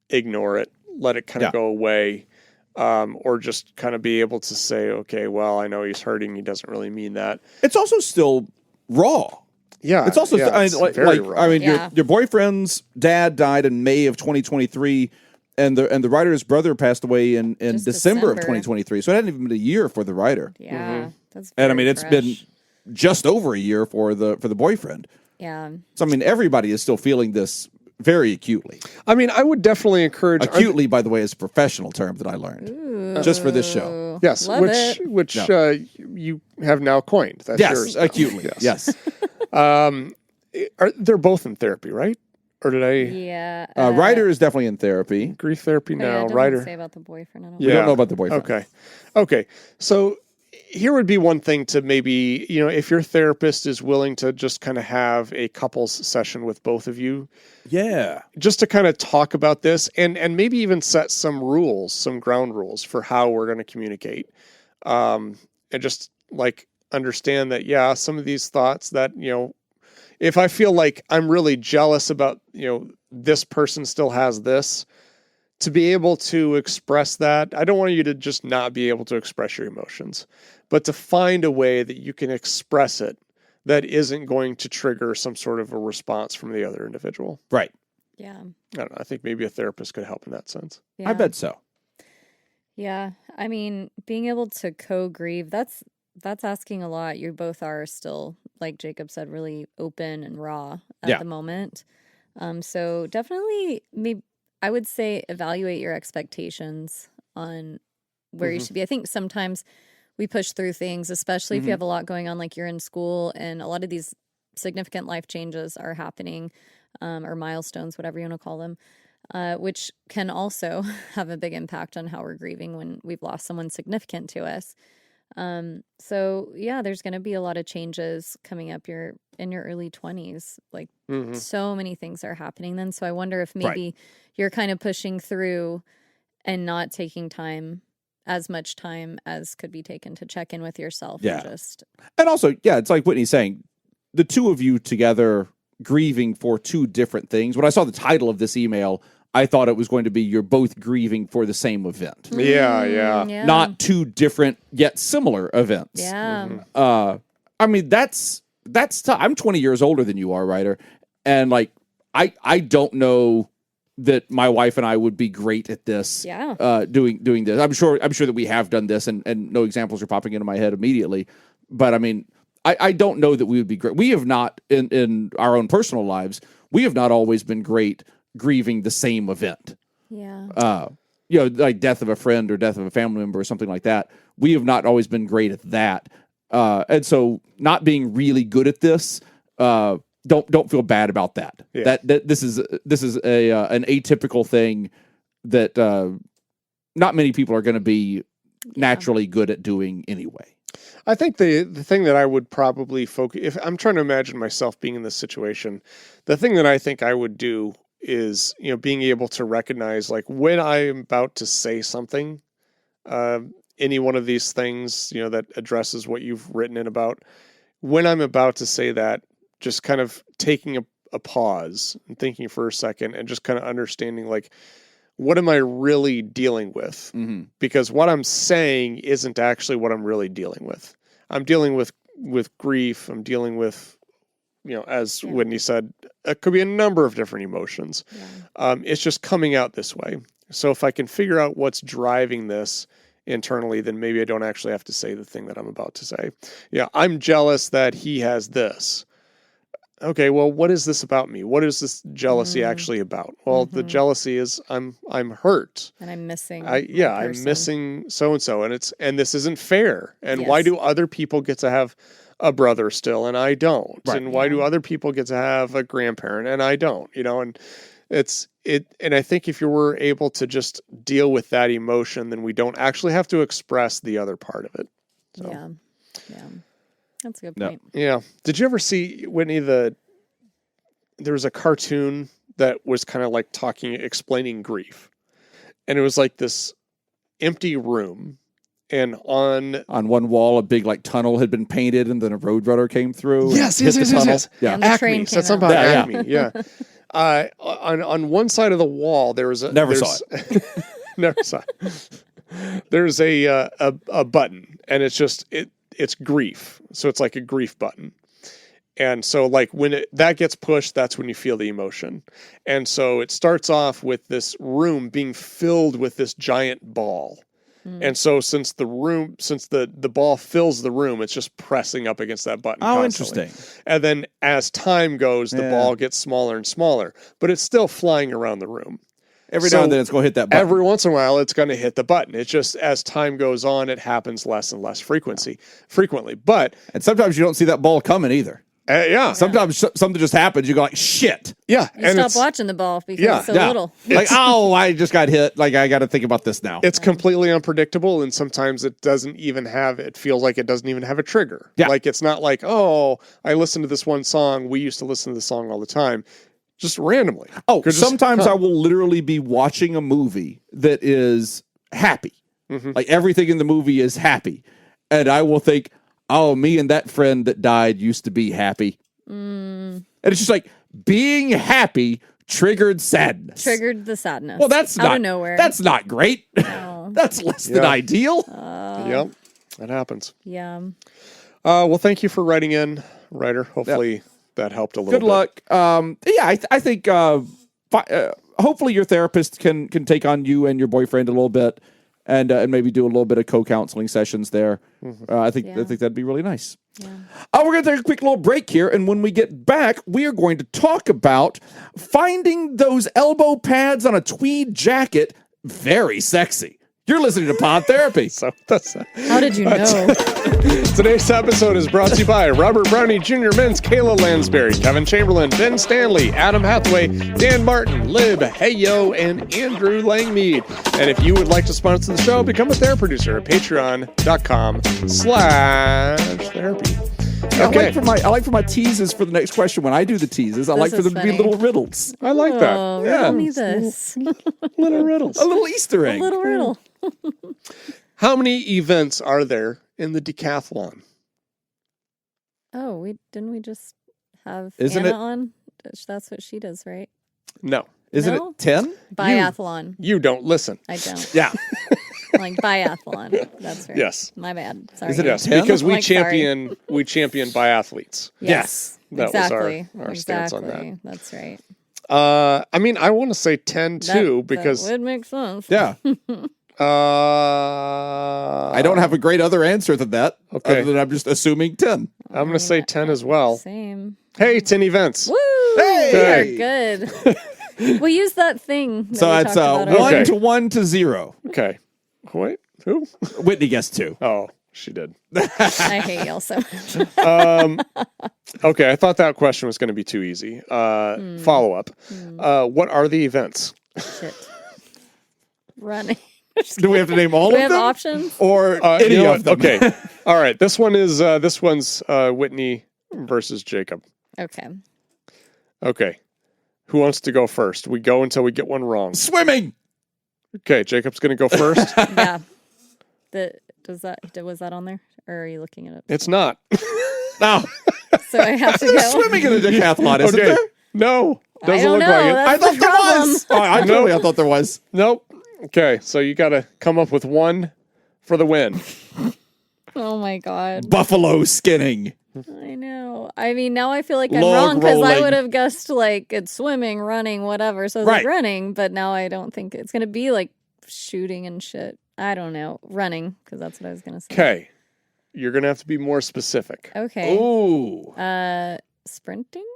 ignore it, let it kind of go away. Or just kind of be able to say, okay, well, I know he's hurting. He doesn't really mean that. It's also still raw. Yeah. It's also, very raw. I mean, your boyfriend's dad died in May of 2023 and the writer's brother passed away in December of 2023. So it hadn't even been a year for the writer. Yeah. That's and I mean, it's been just over a year for the boyfriend. Yeah. So I mean, everybody is still feeling this very acutely. I mean, I would definitely encourage... Acutely, by the way, is a professional term that I learned just for this show. Yes, which you have now coined. That's yours. Acutely. Yes. They're both in therapy, right? Or did I... Yeah. Ryder is definitely in therapy. Grief therapy now. Ryder. Say about the boyfriend. We don't know about the boyfriend. Okay. So here would be one thing to maybe, if your therapist is willing to just kind of have a couples session with both of you. Yeah. Just to kind of talk about this and maybe even set some rules, some ground rules for how we're going to communicate. And just like understand that, some of these thoughts that, if I feel like I'm really jealous about, this person still has this, to be able to express that. I don't want you to just not be able to express your emotions, but to find a way that you can express it that isn't going to trigger some sort of a response from the other individual. Right. Yeah. I don't know. I think maybe a therapist could help in that sense. Yeah. I bet so. Yeah. I mean, being able to co-grieve, that's asking a lot. You both are still, like Jacob said, really open and raw at the moment. So definitely, maybe I would say evaluate your expectations on where you should be. I think sometimes we push through things, especially if you have a lot going on, like you're in school and a lot of these significant life changes are happening, or milestones, whatever you want to call them, which can also have a big impact on how we're grieving when we've lost someone significant to us. So yeah, there's going to be a lot of changes coming up. You're in your early 20s, like so many things are happening then. So I wonder if maybe you're kind of pushing through and not taking as much time as could be taken to check in with yourself. Yeah. And also, it's like Whitney's saying, the two of you together grieving for two different things. When I saw the title of this email, I thought it was going to be you're both grieving for the same event. Yeah. Not two different yet similar events. Yeah. I mean, that's tough. I'm 20 years older than you are, Ryder. And like, I don't know that my wife and I would be great at this. Yeah. Doing this. I'm sure that we have done this and no examples are popping into my head immediately. But I mean, I don't know that we would be great. We have not in our own personal lives, we have not always been great grieving the same event. Yeah. Like death of a friend or death of a family member or something like that. We have not always been great at that. And so not being really good at this, don't feel bad about that. Yeah. That this is an atypical thing that not many people are going to be naturally good at doing anyway. I think the thing that I would probably focus, if I'm trying to imagine myself being in this situation, the thing that I think I would do is, being able to recognize, like, when I'm about to say something, any one of these things, that addresses what you've written in about, when I'm about to say that, just kind of taking a pause and thinking for a second and just kind of understanding, like, what am I really dealing with? Mm-hmm. Because what I'm saying isn't actually what I'm really dealing with. I'm dealing with grief. I'm dealing with, as Whitney said, it could be a number of different emotions. Yeah. It's just coming out this way. So if I can figure out what's driving this internally, then maybe I don't actually have to say the thing that I'm about to say. Yeah, I'm jealous that he has this. Okay, well, what is this about me? What is this jealousy actually about? Well, the jealousy is I'm hurt. And I'm missing. I'm missing so-and-so, and this isn't fair. And why do other people get to have a brother still and I don't? Right. And why do other people get to have a grandparent and I don't? And And I think if you were able to just deal with that emotion, then we don't actually have to express the other part of it. So. Yeah. That's a good point. Yeah. Did you ever see, Whitney, there was a cartoon that was kind of like explaining grief. And it was like this empty room. And on one wall, a big like tunnel had been painted, and then a roadrunner came through. Yes. Yeah. And the train came That's out. about Acme. Yeah. On one side of the wall, there was never saw it. Never saw it. There's a button, and it's grief. So it's like a grief button. And so like when that gets pushed, that's when you feel the emotion. And so it starts off with this room being filled with this giant ball. And so since the ball fills the room, it's just pressing up against that button. Oh, constantly. interesting. And then as time goes, the ball gets smaller and smaller, but it's still flying around the room. Every now and then it's going to hit that button. Every once in a while, it's going to hit the button. It's just as time goes on, it happens less and less frequently. And sometimes you don't see that ball coming either. Yeah. Sometimes something just happens. You go like, shit. Yeah. You stop watching the ball because it's so little. Like, I just got hit. Like, I got to think about this now. It's completely unpredictable, and sometimes it feels like it doesn't even have a trigger. Yeah. Like, it's not like, I listened to this one song. We used to listen to the song all the time. Just randomly. Sometimes I will literally be watching a movie that is happy. Mm-hmm. Like, everything in the movie is happy. And I will think, me and that friend that died used to be happy. And it's just like being happy triggered sadness. Triggered the sadness. Well, that's out of nowhere. That's not great. No. That's less than ideal. Yep, that happens. Yeah. Well, thank you for writing in, writer. Hopefully that helped a little bit. Good luck. I think hopefully your therapist can take on you and your boyfriend a little bit. And maybe do a little bit of co-counseling sessions there. Mm-hmm. I think that'd be really nice. Yeah. We're going to take a quick little break here, and when we get back, we are going to talk about finding those elbow pads on a tweed jacket very sexy. You're listening to Pod Therapy. How did you know? Today's episode is brought to you by Robert Brownie Jr., Men's, Kayla Lansbury, Kevin Chamberlain, Ben Stanley, Adam Hathaway, Dan Martin, Lib, Heyo, and Andrew Langmead. And if you would like to sponsor the show, become a therapy producer at patreon.com/therapy. Okay. I like for my teases for the next question. When I do the teases, I like for them to be little riddles. I like that. Riddle me this. Little riddles. A little Easter egg. A little riddle. How many events are there in the decathlon? Oh, didn't we just have Isn't Anna on? That's what she does, right? No. Isn't it 10? Biathlon. You don't listen. I don't. Yeah. Like biathlon. That's right. Yes. My bad. Sorry. Is it Yes, 10? because we champion biathletes. Yes. That exactly. was our stance on that. That's right. I want to say 10 too, because that would make sense. Yeah. I don't have a great other answer than that. Okay. Other than I'm just assuming 10. I'm going to say 10 as well. Same. Hey, 10 events. Woo! Hey! We are good. We use that thing. That So we it's talked about 1 earlier. to 1 to 0. Okay. Wait, who? Whitney guessed 2. Oh, she did. I hate y'all so much. Okay, I thought that question was going to be too easy. Follow up. What are the events? Shit. Running. Do we have to name all Do of we have them? options? Or any You know of them? what? Okay. All right. This one's Whitney versus Jacob. Okay. Okay. Who wants to go first? We go until we get one wrong. Swimming! Okay, Jacob's going to go first. Yeah. Was that on there? Or are you looking it up? It's not. No. So I have to go. Swimming in a decathlon, isn't Okay. there? No. Doesn't don't look know. like it. That's I thought the there problem. was. I thought there was. Nope. Okay, so you got to come up with one for the win. Oh my God. Buffalo skinning. I know. I mean, now I feel like I'm Log wrong because I rolling. would have guessed like it's swimming, running, whatever. So I was like Right. running, but now I don't think it's going to be like shooting and shit. I don't know. Running, because that's what I was going to say. Okay. You're going to have to be more specific. Okay. Ooh. Sprinting?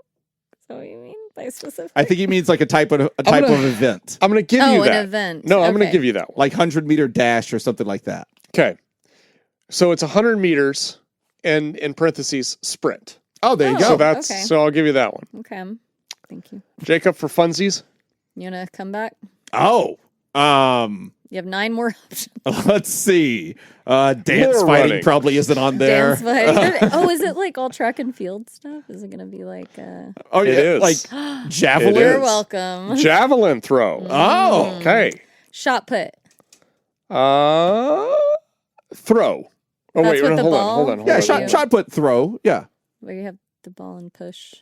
Is that what you mean by specific? I think he means like a type of event. I'm going to give you that. an event. No, I'm going Okay. to give you that one. Like 100-meter dash or something like that. Okay. So it's 100 meters and in parentheses sprint. Oh, there you Oh. go. So that's okay. so I'll give you that one. Okay. Thank you. Jacob, for funsies, You want to come back? Oh, You have 9 more options. let's see. Dance More fighting running. probably isn't on there. Dance fight. Oh, is it like all track and field stuff? Is it going to be like... Oh, yeah, It is. like javelin. It You're is. welcome. Javelin throw. Oh, Okay. Shot put. Throw. Oh, That's wait, with no, the hold ball? on, hold on, hold yeah, on. shot put throw. Yeah. Where you have the ball and push.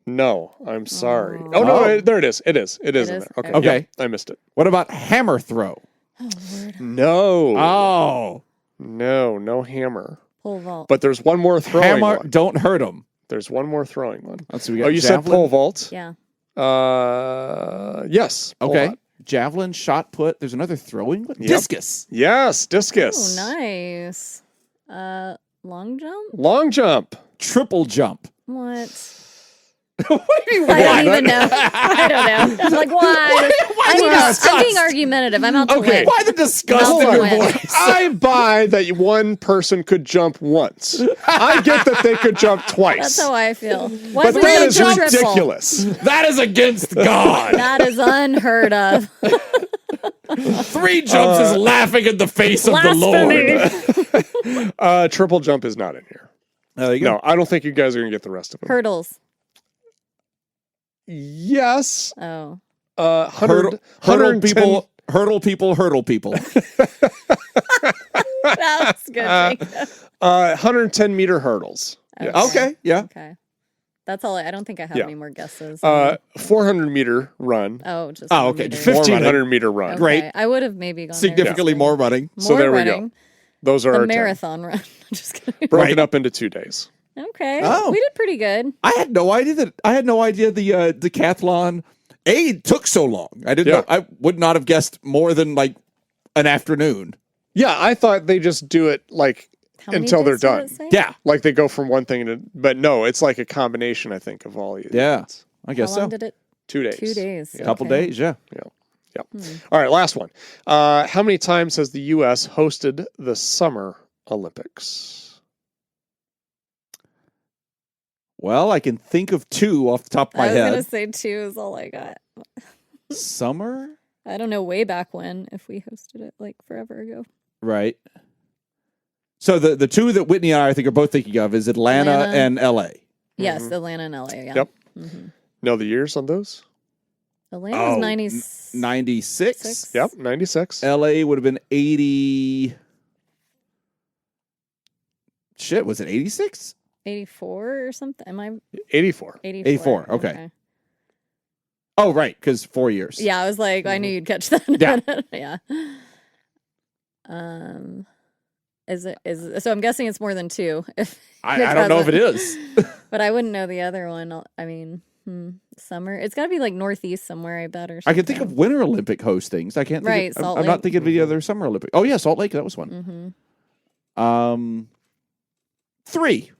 No, I'm sorry. Oh. Oh, no, Oh. there it is. It is in is? there. Okay. Okay. Yep, I missed it. What about hammer throw? Oh, Lord. No. Oh, No hammer. Pole vault. But there's one more throwing hammer, one. don't hurt him. There's one more throwing one. Let's see. We got Oh, you said javelin. pole vault? Yeah. Yes. Pole Okay. vault. Javelin, shot put. There's another throwing one. Yep. Discus. Yes, discus. Oh, nice. Long jump? Long jump. Triple jump. What? What do you I don't want? even know. I don't know. I'm like, why? I'm being argumentative. I'm out to Okay. win. Why the disgust Hold in your on. voice? I buy that one person could jump once. I get that they could jump twice. That's how I feel. Why But we that go is triple? ridiculous. That is against God. That is unheard of. 3 jumps is laughing in the face of the Blasphemy. Lord. Triple jump is not in here. There you go. No, I don't think you guys are going to get the rest of them. Hurdles. Yes. Oh. 100, Hurdle people. Hurdle people. Hurdle people. That was good. Jacob. 110 meter hurdles. Yes. Okay. Yeah. Okay. That's all. I don't think I have Yeah. any more guesses. 400 meter run. oh, just Oh, 1 okay. meter. 1500 meter run. Okay. Great. I would have maybe gone Significantly there. more running. More So there we running. go. Those are The our 10. marathon run. Just kidding. Broken Right. up into 2 days. Okay. Oh. We did pretty good. I had no idea the decathlon took so long. I didn't Yeah. know. I would not have guessed more than like an afternoon. Yeah, I thought they just do it like How many until they're days did done. it say? Yeah. Like they go from one thing to, but no, it's like a combination, I think, of all the Yeah. events. I How guess long so. did it? 2 days. 2 days. A couple Okay. days. Yeah. Yep. All right, last one. How many times has the U.S. hosted the Summer Olympics? Well, I can think of 2 off the top of my I was head. gonna say 2 is all I got. Summer, I don't know way back when if we hosted it like forever ago. right? So the 2 that Whitney and I think are both thinking of is Atlanta Atlanta. and L.A. Yes, Atlanta and LA. Yeah. Yep. Mm-hmm. Know the years on those? Atlanta Oh, was 96. 96. Yep, 96. L.A. would have been 80. Shit, was it 86? 84 or something. Am I 84. 84? 84, okay. Oh, right, because 4 years. Yeah, I was like, I knew you'd catch that. Yeah. yeah. Is so I'm guessing it's more than 2. If I don't know if it is. but I wouldn't know the other one. I mean, summer. It's got to be like northeast somewhere, I bet. Or I something. can think of Winter Olympic host things. I can't think Right, of, Salt I'm not Lake. thinking of any other Summer Olympic. Oh, yeah, Salt Lake, that was one. Mm-hmm. 3.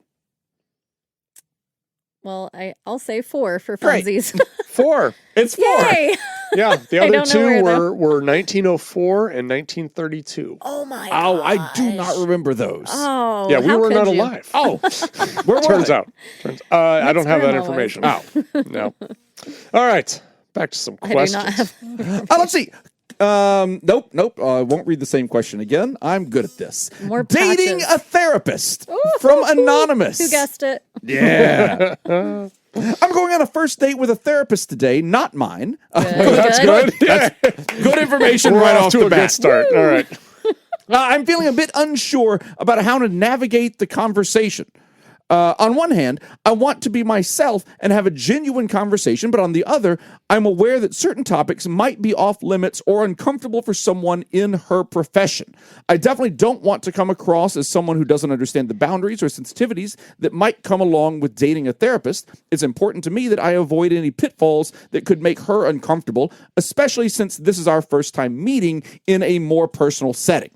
Well, I'll say 4 for Great. funsies. 4. It's 4. Yay! Yeah, the I other don't know 2 where, were 1904 and 1932. Oh my! Oh, I do gosh. not remember those. Oh, Yeah, we how were could not you? alive. Oh, where Turns was out. I don't have that grandma was. information. Oh. No. All right. Back to some I do questions. not have. Let's see. Nope. I won't read the same question again. I'm good at this. More Dating patches. a therapist from Anonymous. Who guessed it? Yeah. I'm going on a first date with a therapist today, not mine. That's good. Yeah. Good information We're right off off to the a good bat. start. All right. I'm feeling a bit unsure about how to navigate the conversation. On one hand, I want to be myself and have a genuine conversation, but on the other, I'm aware that certain topics might be off limits or uncomfortable for someone in her profession. I definitely don't want to come across as someone who doesn't understand the boundaries or sensitivities that might come along with dating a therapist. It's important to me that I avoid any pitfalls that could make her uncomfortable, especially since this is our first time meeting in a more personal setting.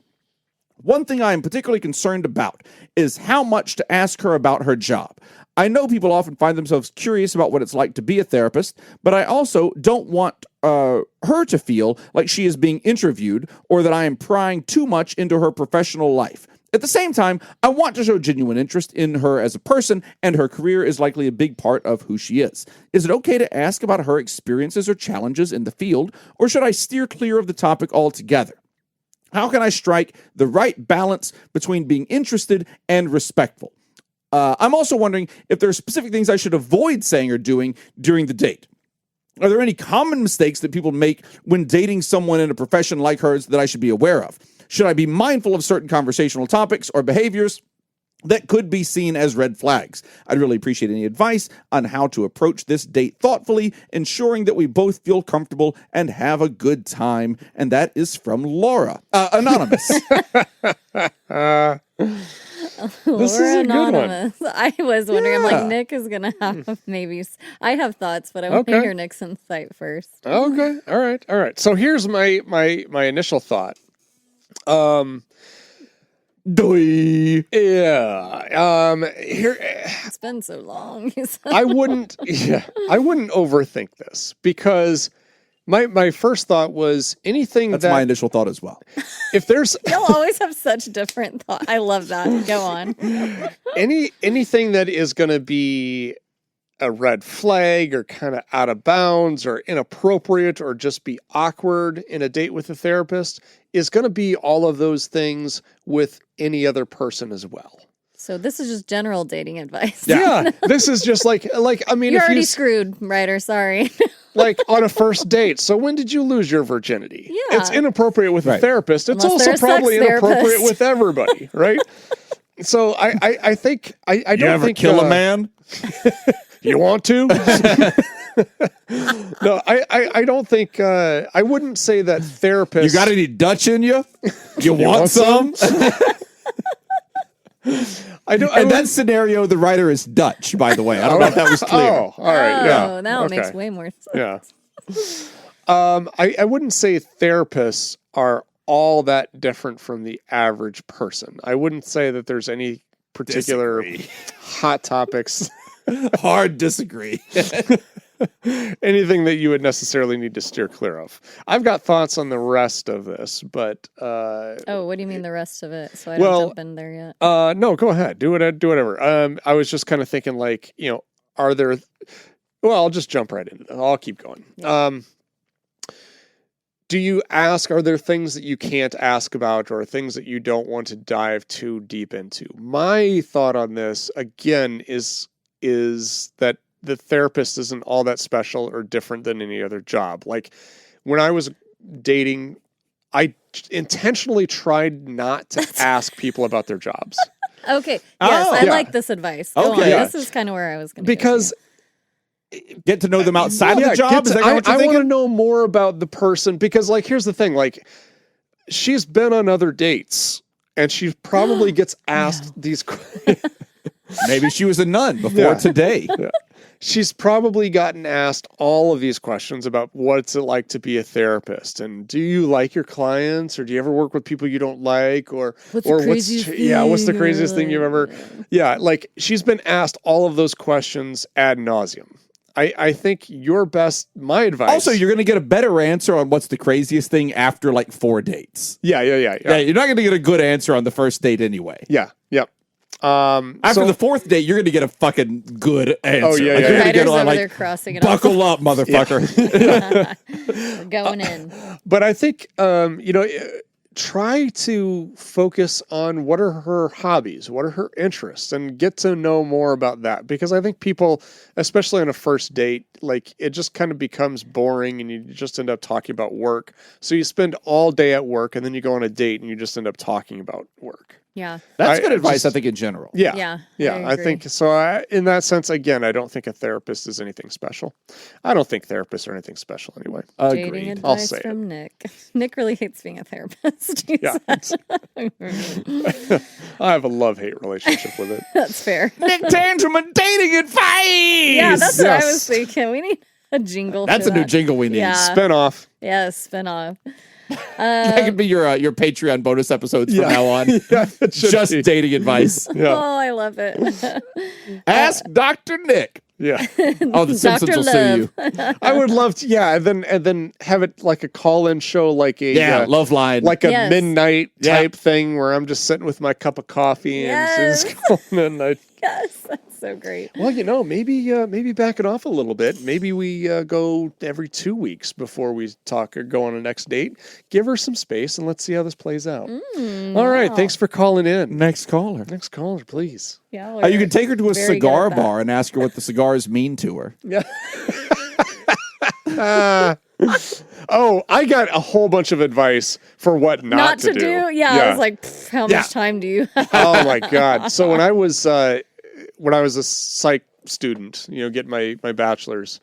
One thing I am particularly concerned about is how much to ask her about her job. I know people often find themselves curious about what it's like to be a therapist, but I also don't want her to feel like she is being interviewed or that I am prying too much into her professional life. At the same time, I want to show genuine interest in her as a person, and her career is likely a big part of who she is. Is it okay to ask about her experiences or challenges in the field, or should I steer clear of the topic altogether? How can I strike the right balance between being interested and respectful? I'm also wondering if there are specific things I should avoid saying or doing during the date. Are there any common mistakes that people make when dating someone in a profession like hers that I should be aware of? Should I be mindful of certain conversational topics or behaviors that could be seen as red flags? I'd really appreciate any advice on how to approach this date thoughtfully, ensuring that we both feel comfortable and have a good time. And that is from Laura, anonymous. This is a anonymous. good one. I was wondering. I'm Yeah. like, Nick is gonna have maybe. I have thoughts, but I want to hear Nick's insight first. Okay. All right. So here's my initial thought. Here, It's been so long. I wouldn't overthink this, because my first thought was anything That's my initial thought as well. if there's You'll always have such different thoughts. I love that. Go on. anything that is going to be a red flag or kind of out of bounds or inappropriate or just be awkward in a date with a therapist is going to be all of those things with any other person as well. So this is just general dating advice. Yeah, this is just like I mean, You're if already you screwed, writer. Sorry. like on a first date. So when did you lose your virginity? Yeah. It's inappropriate with a therapist. It's Unless they're also a sex probably inappropriate therapist. with everybody, right? So I think I don't You ever think kill a man? You want to? No, I don't think I wouldn't say that therapists. You got any Dutch in you? You want some? I don't. In that scenario, the writer is Dutch, by the way. I don't know if that was clear. Oh, all right. Yeah. Oh, now Okay. it makes way more sense. Yeah. I wouldn't say therapists are all that different from the average person. I wouldn't say that there's any particular hot topics. Hard disagree. Anything that you would necessarily need to steer clear of. I've got thoughts on the rest of this, but Oh, what do you mean the rest of it? So I don't jump in there yet. no, go ahead. Do whatever. I was just kind of thinking, like, are there? Well, I'll just jump right into it. I'll keep going. Yeah. Do you ask? Are there things that you can't ask about, or things that you don't want to dive too deep into? My thought on this again is that the therapist isn't all that special or different than any other job. Like when I was dating, I intentionally tried not to ask people about their jobs. Okay. Yes, I yeah. like this advice. Go Okay. on. Yeah. This is kind of where I was going to Because Get to know them outside of the job? get Is to- that what you're I want to thinking? know more about the person, because like, here's the thing, like she's been on other dates and she probably gets asked these questions. Maybe she was a nun before Yeah. today. She's probably gotten asked all of these questions about what's it like to be a therapist, and do you like your clients, or do you ever work with people you don't like, or What's the craziest what's the thing craziest thing you've ever like she's been asked all of those questions ad nauseum. I think my advice. Also, you're going to get a better answer on what's the craziest thing after like 4 dates. Yeah. Yeah, you're not going to get a good answer on the first date anyway. Yeah. After the 4th date, you're going to get a fucking good answer. Oh, yeah, Like, yeah, you're yeah. gonna get Writers on, over like, there crossing it buckle up, motherfucker. We're going in. But I think, try to focus on what are her hobbies, what are her interests, and get to know more about that. Because I think people, especially on a first date, like it just kind of becomes boring and you just end up talking about work. So you spend all day at work and then you go on a date and you just end up talking about work. Yeah. That's good advice, I think, in general. Yeah, I agree. think so. In that sense, again, I don't think a therapist is anything special. I don't think therapists are anything special anyway. Dating Agreed. I'll advice say it. from Nick. Nick really hates being a therapist. He Yeah. said. I have a love-hate relationship with it. That's fair. Nick Tangerman dating advice! Yeah, that's what I Yes. was thinking. We need a jingle. That's for a new that. jingle we need. Yeah. Spin-off. Yeah, spin off. That could be your Patreon bonus episodes from now on. Yeah, it should Just be. dating advice. Yeah. Oh, I love it. Ask Dr. Nick. Yeah. Oh, the Simpsons Dr. will sue Love. you. I would love to, yeah, and then have it like a call-in show, like a Lifeline, like a Yes. midnight type thing where I'm just sitting with my cup of coffee and just calling in. Yes, that's so great. Well, maybe back it off a little bit. Maybe we go every 2 weeks before we talk or go on a next date. Give her some space and let's see how this plays out. All right, thanks for calling in. Next caller, Please. Yeah, you can take her to a cigar bar and ask her what the cigars mean to her. Yeah. I got a whole bunch of advice for what not to do. Yeah, I was like, how much time do you have? Oh my God. So when I was a psych student, get my bachelor's,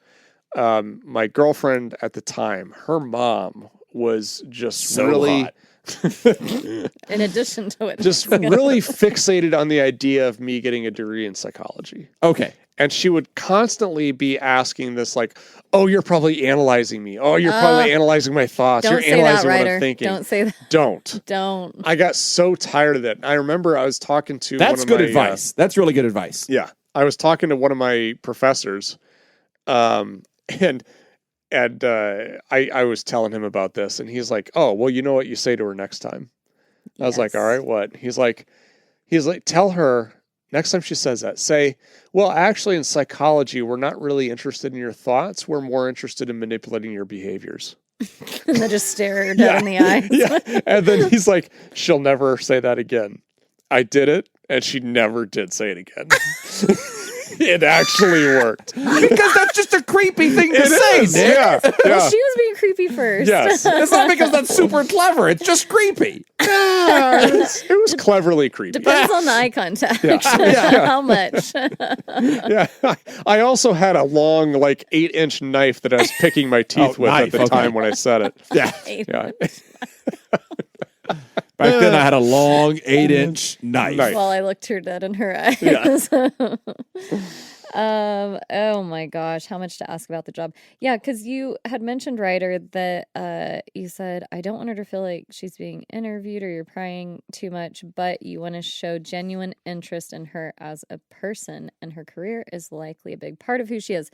my girlfriend at the time, her mom was just so really hot. In addition to it, just really fixated on the idea of me getting a degree in psychology. Okay. And she would constantly be asking this, like, oh, you're probably analyzing me. Oh, you're probably analyzing my thoughts. Don't You're say analyzing that, what I'm thinking. Don't say that. Don't. I got so tired of that. I remember I was talking to That's good advice. That's really good advice. Yeah. I was talking to one of my professors, and I was telling him about this, and he's like, oh, well, you know what you say to her next time? I was like, all right, what? He's like, tell her next time she says that, say, well, actually in psychology, we're not really interested in your thoughts. We're more interested in manipulating your behaviors. And then just stare her dead in the eyes. Yeah. And then he's like, she'll never say that again. I did it, and she never did say it again. It actually worked. Because that's just a creepy thing to say, Nick. Yeah. Well, she was being creepy first. Yes. It's not because that's super clever. It's just creepy. It was cleverly creepy. Depends on the eye contact. Yeah. How much? Yeah. I also had a long, 8-inch knife that I was picking my teeth with at the time when I said it. Yeah. Yeah. Back then, I had a long 8-inch knife. While I looked her dead in her eyes. Yeah. Oh my gosh, how much to ask about the job. Yeah, because you had mentioned, Ryder, that you said, I don't want her to feel like she's being interviewed or you're prying too much, but you want to show genuine interest in her as a person, and her career is likely a big part of who she is.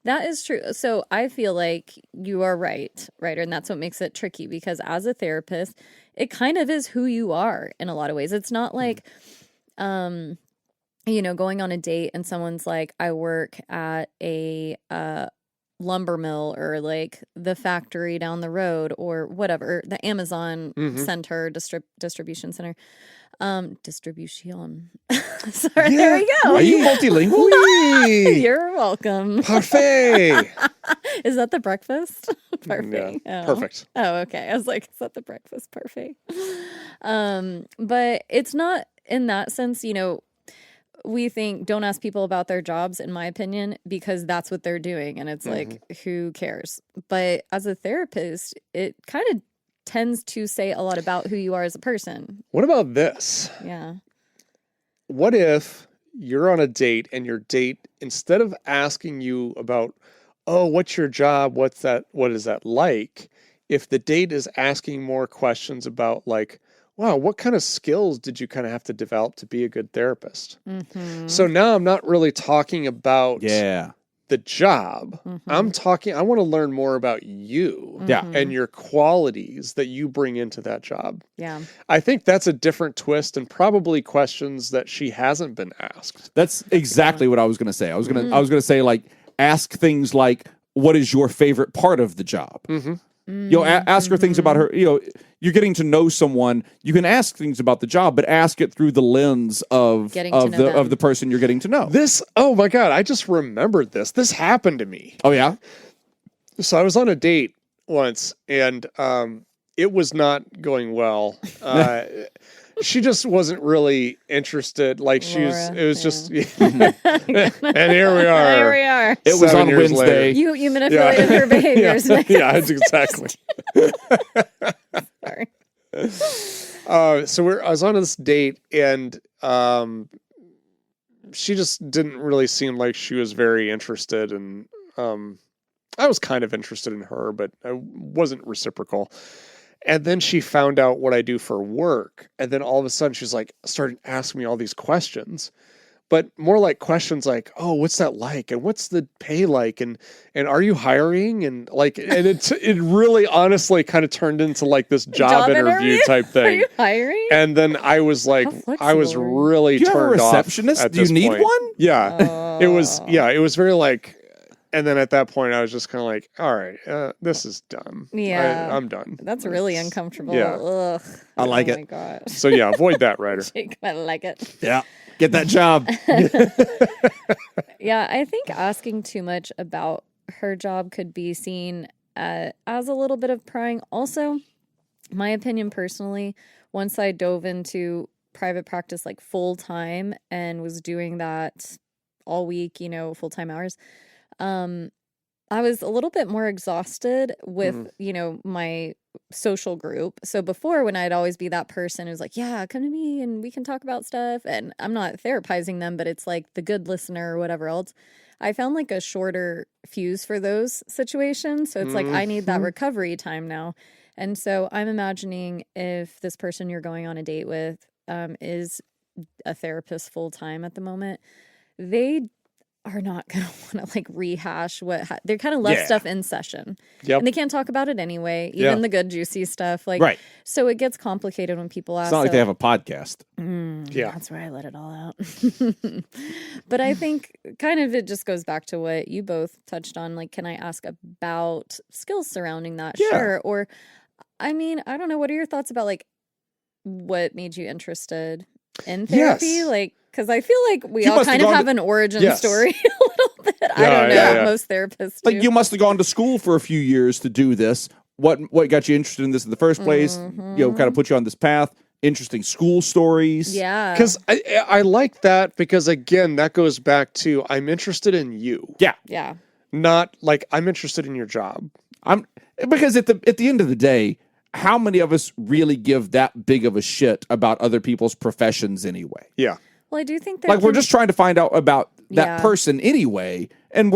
That is true. So I feel like you are right, Ryder, and that's what makes it tricky, because as a therapist, it kind of is who you are in a lot of ways. It's not like, going on a date and someone's like, I work at a lumber mill or the factory down the road or whatever, the Amazon center, distribution center. Distribution. Sorry, there we go. Are you multilingual? You're welcome. Parfait. Is that the breakfast? Parfait. Yeah, oh. perfect. Oh, okay. I was like, is that the breakfast? Parfait. But it's not in that sense, we think don't ask people about their jobs, in my opinion, because that's what they're doing. And it's like, who cares? But as a therapist, it kind of tends to say a lot about who you are as a person. What about this? Yeah. What if you're on a date and your date, instead of asking you about, oh, what's your job? What is that like? If the date is asking more questions about wow, what kind of skills did you kind of have to develop to be a good therapist? Mm-hmm. So now I'm not really talking about the job. Mm-hmm. I want to learn more about you and your qualities that you bring into that job. Yeah. I think that's a different twist and probably questions that she hasn't been asked. That's exactly what I was going to say. I was going to say, ask things like, what is your favorite part of the job? Mm-hmm. Ask her things about her, you're getting to know someone. You can ask things about the job, but ask it through the lens of the person you're getting to know. Oh my God, I just remembered this. This happened to me. Oh yeah? So I was on a date once and it was not going well. She just wasn't really interested. It was just, and here we are. Here we are. It was on Wednesday. You manipulated her behaviors. Yeah, exactly. Sorry. So I was on this date and she just didn't really seem like she was very interested. And I was kind of interested in her, but I wasn't reciprocal. And then she found out what I do for work. And then all of a sudden she's started asking me all these questions. but more like questions like, oh, what's that like? And what's the pay like? And are you hiring? And like, and it really honestly kind of turned into like this job interview type thing. Are you hiring? And then I was like, I was really turned off. Do you have a receptionist? Do you need one? Yeah. It was very like, and then at that point I was just kind of like, all right, this is dumb. Yeah. I'm done. That's really uncomfortable. Yeah. Ugh. I like it. Oh my gosh. So yeah, avoid that, Ryder. Jake, I like it. Yeah. Get that job. Yeah, I think asking too much about her job could be seen as a little bit of prying. Also, my opinion personally, once I dove into private practice like full time and was doing that all week, full time hours, I was a little bit more exhausted with, my social group. So before, when I'd always be that person who's like, yeah, come to me and we can talk about stuff. And I'm not therapizing them, but it's like the good listener or whatever else. I found like a shorter fuse for those situations. So it's like, I need that recovery time now. And so I'm imagining if this person you're going on a date with is a therapist full time at the moment, they are not going to want to like rehash they're kind of left stuff in session. Yep. And they can't talk about it anyway, even the good juicy stuff. Like, right. So it gets complicated when people ask. It's not like they have a podcast. Yeah. That's where I let it all out. But I think kind of it just goes back to what you both touched on. Like, can I ask about skills surrounding that? Yeah. Sure. Or, I mean, I don't know. What are your thoughts about like what made you interested in therapy? Yes. Like, because I feel like we all kind of have an origin story a little bit. I don't know. Most therapists do. Like, you must have gone to school for a few years to do this. What got you interested in this in the first place? Kind of put you on this path. Interesting school stories. Yeah. Because I like that because, again, that goes back to I'm interested in you. Yeah. Yeah. Not like I'm interested in your job. Because at the end of the day, how many of us really give that big of a shit about other people's professions anyway? Yeah. Well, I do think that we're just trying to find out about that person anyway, and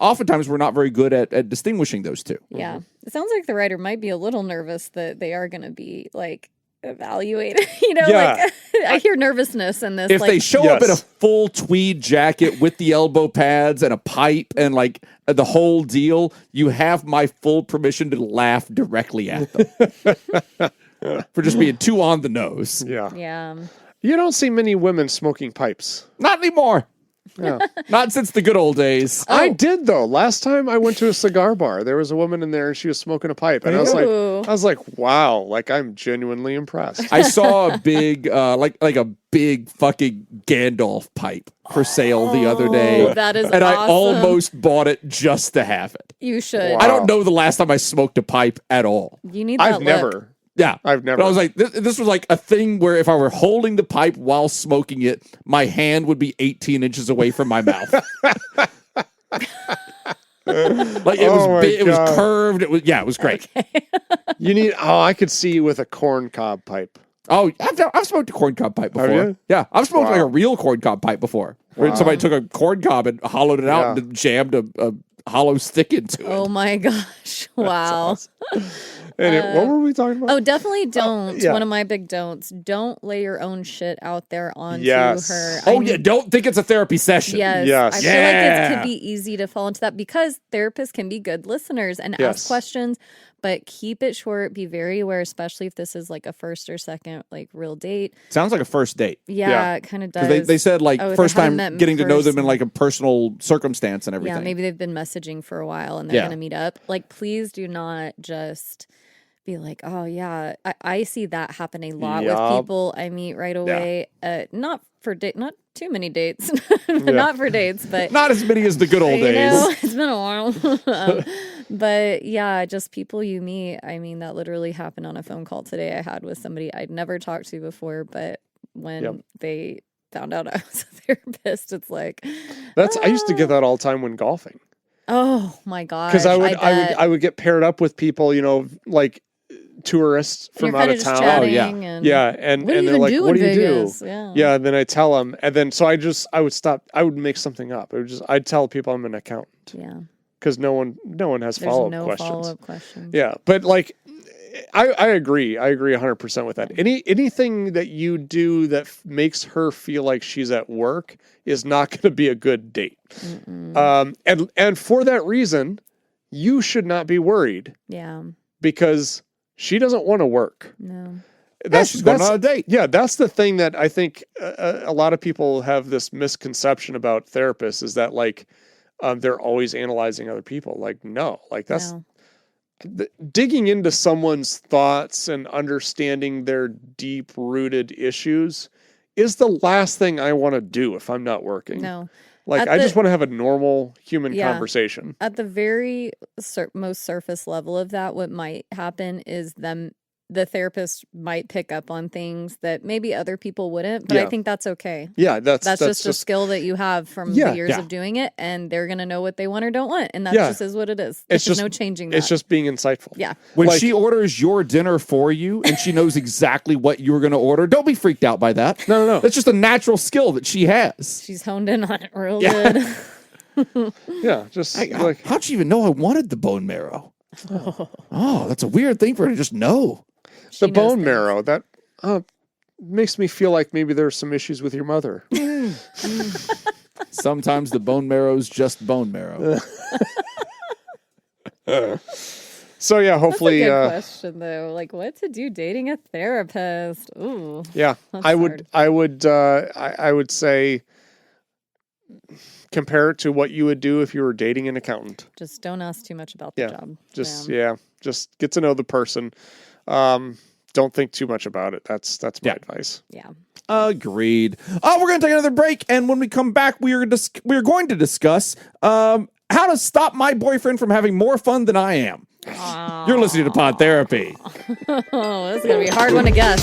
oftentimes we're not very good at distinguishing those two. Yeah. It sounds like the writer might be a little nervous that they are going to be like evaluated. Like I hear nervousness in this. If they show up in a full tweed jacket with the elbow pads and a pipe and like the whole deal, you have my full permission to laugh directly at them for just being too on the nose. Yeah. Yeah. You don't see many women smoking pipes. Not anymore. Yeah. Not since the good old days. I did though. Last time I went to a cigar bar, there was a woman in there and she was smoking a pipe, and I was like, wow, like I'm genuinely impressed. I saw a big, like a big fucking Gandalf pipe for sale the other day. That is and awesome. I almost bought it just to have it. You should. Wow. I don't know the last time I smoked a pipe at all. You need that I've never. Yeah. I've never. But I was like, this was like a thing where if I were holding the pipe while smoking it, my hand would be 18 inches away from my mouth. Like it was big, it was curved. It was great. Okay. You need, I could see you with a corncob pipe. Oh, I've smoked a corncob pipe before. Have you? Yeah. I've smoked like a real corncob pipe before. Where somebody took a corncob and hollowed it out and jammed a hollow stick into it. Oh my gosh. Wow. Awesome. And what were we talking about? Oh, definitely don't. One of my big don'ts. Don't lay your own shit out there onto her. Don't think it's a therapy session. Yes. I feel like it could be easy to fall into that because therapists can be good listeners and ask questions, but keep it short. Be very aware, especially if this is like a first or second like real date. Sounds like a first date. Yeah. It kind of does. They said like first time getting to know them in like a personal circumstance and everything. Yeah, maybe they've been messaging for a while and they're going to meet up. Like, please do not just be like, oh yeah, I see that happen a lot with people I meet right away. Not too many dates, not for dates, but not as many as the good old days. It's been a while. But yeah, just people you meet. I mean, that literally happened on a phone call today I had with somebody I'd never talked to before, but when they found out I was a therapist, it's like I used to get that all the time when golfing. Oh my gosh. Because I would get paired up with people, like tourists from out of town. And and they're like, what do you do? And then I tell them, and then so I would stop. I would make something up. I'd tell people I'm an accountant. Yeah. Because no one has follow-up questions. Follow-up questions. Yeah, but like I agree. I agree 100% with that. Anything that you do that makes her feel like she's at work is not going to be a good date. And for that reason, you should not be worried. Yeah. Because she doesn't want to work. No. She's going on a date. Yeah, that's the thing that I think a lot of people have this misconception about therapists is that like they're always analyzing other people. Like, no, like that's digging into someone's thoughts and understanding their deep rooted issues is the last thing I want to do if I'm not working. No. Like, I just want to have a normal human conversation. At the very most surface level of that, what might happen is the therapist might pick up on things that maybe other people wouldn't, but I think that's okay. Yeah, that's just a skill that you have from the years of doing it, and they're going to know what they want or don't want, and that just is what it is. There's just no changing that. It's just being insightful. Yeah. When she orders your dinner for you and she knows exactly what you're going to order, don't be freaked out by that. No. That's just a natural skill that she has. She's honed in on it real good. Yeah, just how'd she even know I wanted the bone marrow? Oh, that's a weird thing for her to just know. The bone marrow, that makes me feel like maybe there's some issues with your mother. Sometimes the bone marrow's just bone marrow. So yeah, hopefully. That's a good question though. Like, what to do dating a therapist? Ooh. Yeah, I would say compare it to what you would do if you were dating an accountant. Just don't ask too much about the job. Just get to know the person. Don't think too much about it. That's my advice. Yeah. Agreed. We're going to take another break, and when we come back, we are going to discuss how to stop my boyfriend from having more fun than I am. You're listening to Pod Therapy. Oh, this is going to be a hard one to guess.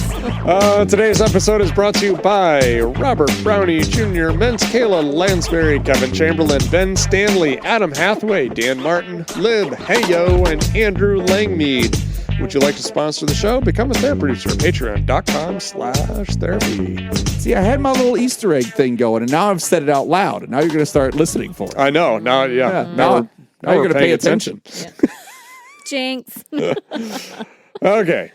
Today's episode is brought to you by Robert Brownie Jr., Men's Kayla Lansbury, Kevin Chamberlain, Ben Stanley, Adam Hathaway, Dan Martin, Lib Heyo, and Andrew Langmead. Would you like to sponsor the show? Become a therapy producer at patreon.com/therapy. See, I had my little Easter egg thing going, and now I've said it out loud, and now you're going to start listening for it. I know. Now, now you're going to pay attention. Yeah. Jinx. Okay.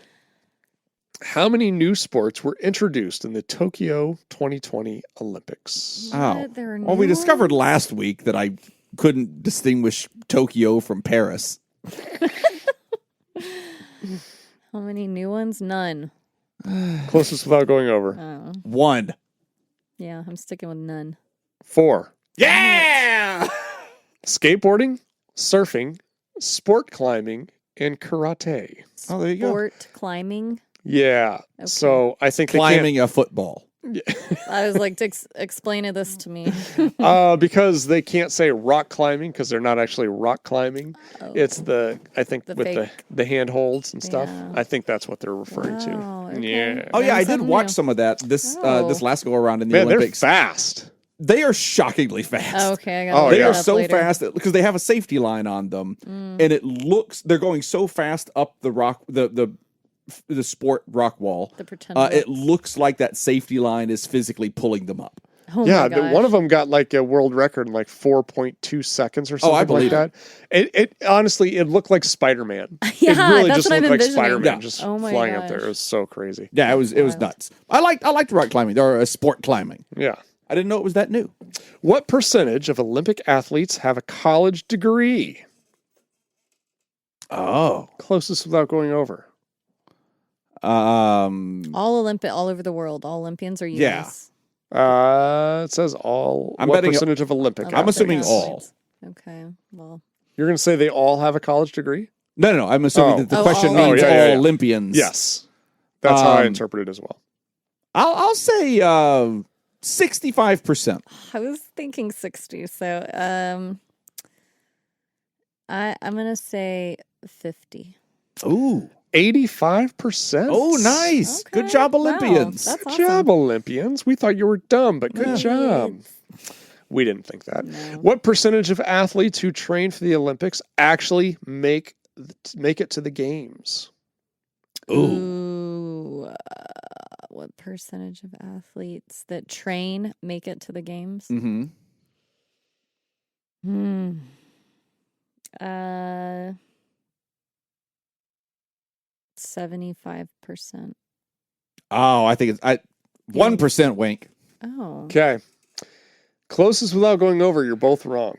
How many new sports were introduced in the Tokyo 2020 Olympics? Well, we discovered last week that I couldn't distinguish Tokyo from Paris. How many new ones? None. Closest without going over. Oh. 1. Yeah, I'm sticking with none. 4. Yeah! Skateboarding, surfing, sport climbing, and karate. Oh, there you go. Sport climbing. Yeah. Okay. So I think climbing a football. I was like, explain this to me. Because they can't say rock climbing because they're not actually rock climbing. Oh. It's with the handholds and stuff. Yeah. I think that's what they're referring to. Okay. Yeah. Oh yeah, I did watch some of that this last go around in the Olympics. They're fast. They are shockingly fast. Okay, they are so fast because they have a safety line on them, and they're going so fast up the rock the sport rock wall. The pretend it looks like that safety line is physically pulling them up. Oh one of them got like a world record in like 4.2 seconds or something like that. It honestly, it looked like Spider-Man. Yeah, it really that's just what looked I'm like envisioning. Spider-Man just flying up there. It was so crazy. Yeah, it was nuts. I liked rock climbing or sport climbing. Yeah. I didn't know it was that new. What percentage of Olympic athletes have a college degree? Oh. Closest without going over. All over the world. All Olympians are US. Yeah. It says all. What percentage of Olympic athletes? I'm assuming all. Okay. Well. You're going to say they all have a college degree? No. I'm assuming that the question means all Olympians. Yes. That's how I interpret it as well. I'll say 65%. I was thinking 60. So I'm going to say 50. Ooh. 85%. Oh, nice. Okay. Good job, Olympians. Wow, good job, Olympians. We thought you were dumb, but good job. We didn't think that. No. What percentage of athletes who train for the Olympics actually make it to the games? Ooh. What percentage of athletes that train make it to the games? Mm-hmm. 75%. Oh, I think it's 1% wink. Oh. Okay. Closest without going over, you're both wrong.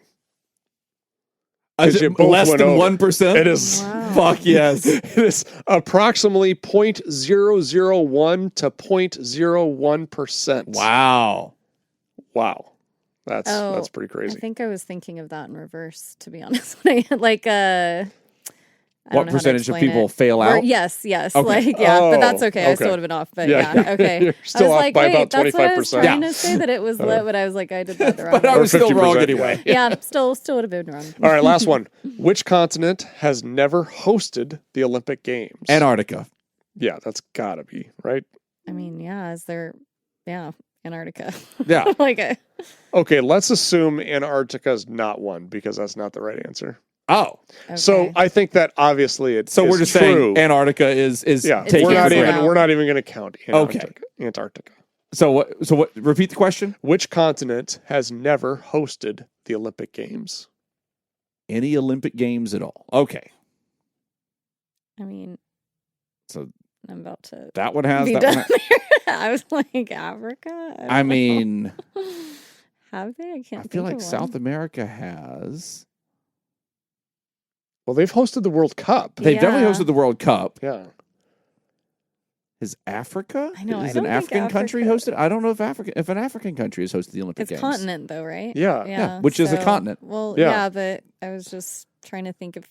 Is it less than 1%? It is. Wow. Fuck yes. It is approximately 0.001 to 0.01%. Wow. Wow. That's pretty crazy. I think I was thinking of that in reverse, to be honest. Like, What percentage of people fail out? Yes. Okay. Like, but that's okay. I still would have been off, but okay. You're still off by about 25%. That's what I was trying to say, that it was lit, but I was like, I did that the wrong But I way. was still wrong 50%, anyway. Yeah, still would have been wrong. All right, last one. Which continent has never hosted the Olympic Games? Antarctica. Yeah, that's gotta be, right? I mean, Antarctica. Yeah. Okay, let's assume Antarctica's not one, because that's not the right answer. Oh. Okay. So I think that obviously it's So we're just saying Antarctica is taken we're not for even granted. we're not even going to count Antarctica. So what repeat the question? Which continent has never hosted the Olympic Games? Any Olympic Games at all? Okay. I mean, so I'm about to that one has be that done one. I was like, Africa? I mean, have they? I can't I feel think like of South one. America has. Well, they've hosted the World Cup. They've definitely hosted the World Cup. Yeah. Is Africa? I know. Is I an don't think African country Africa- hosted? I don't know if an African country has hosted the Olympic It's Games. continent, though, right? Yeah. Which is a continent. Well, Yeah. but I was just trying to think of,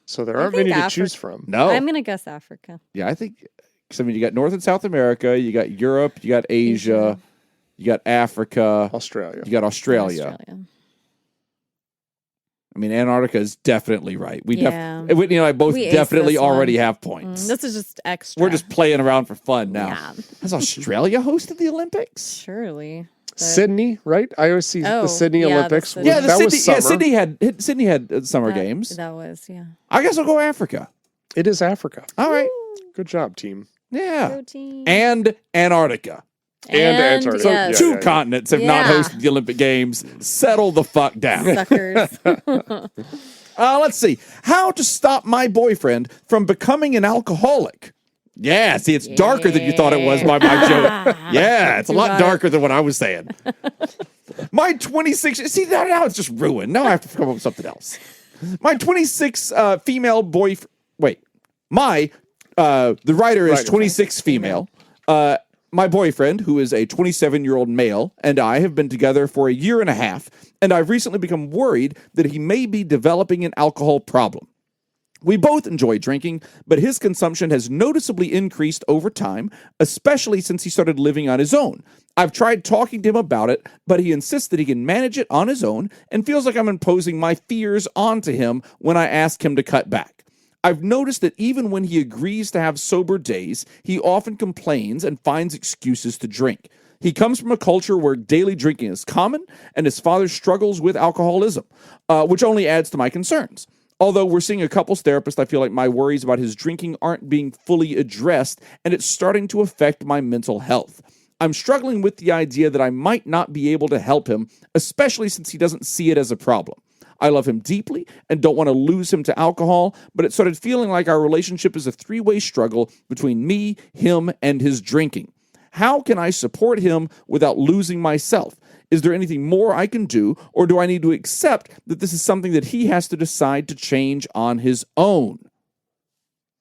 So there I aren't many think to choose from. No. I'm going to guess Africa. Yeah, I think. Because I mean, you got North and South America, you got Europe, you got Asia, you got Africa, Australia. you got Australia. I mean, Antarctica is definitely right. Whitney and I both We aced definitely this already one. have points. This is just extra. We're just playing around for fun now. Yeah. Has Australia hosted the Olympics? Surely. But- Sydney, right? I always see the Sydney yeah, the Olympics. Sydney- Yeah, that was summer. Sydney had summer games. That was, I guess I'll go Africa. It is Africa. All right. Good job, team. Yeah. Protein. And Antarctica. And Antarctica. So yes. two continents have not Yeah. hosted the Olympic Games. Settle the fuck down. Suckers. Let's see. How to stop my boyfriend from becoming an alcoholic. Yeah, see, it's darker than you thought it was by my joke. Yeah, it's a lot darker than what I was saying. My 26... See, now it's just ruined. Now I have to come up with something else. My 26 female boyfriend... Wait. The writer is 26 female. My boyfriend, who is a 27-year-old male, and I have been together for a year and a half, and I've recently become worried that he may be developing an alcohol problem. We both enjoy drinking, but his consumption has noticeably increased over time, especially since he started living on his own. I've tried talking to him about it, but he insists that he can manage it on his own and feels like I'm imposing my fears onto him when I ask him to cut back. I've noticed that even when he agrees to have sober days, he often complains and finds excuses to drink. He comes from a culture where daily drinking is common, and his father struggles with alcoholism, which only adds to my concerns. Although we're seeing a couples therapist, I feel like my worries about his drinking aren't being fully addressed, and it's starting to affect my mental health. I'm struggling with the idea that I might not be able to help him, especially since he doesn't see it as a problem. I love him deeply and don't want to lose him to alcohol, but it started feeling like our relationship is a three-way struggle between me, him, and his drinking. How can I support him without losing myself? Is there anything more I can do, or do I need to accept that this is something that he has to decide to change on his own?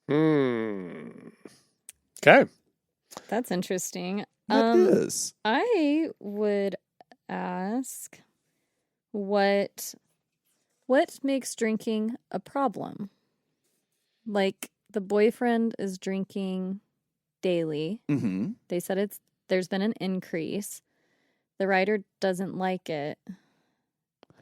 Okay. That's interesting. That is. I would ask what makes drinking a problem? Like, the boyfriend is drinking daily. Mm-hmm. They said there's been an increase. The writer doesn't like it.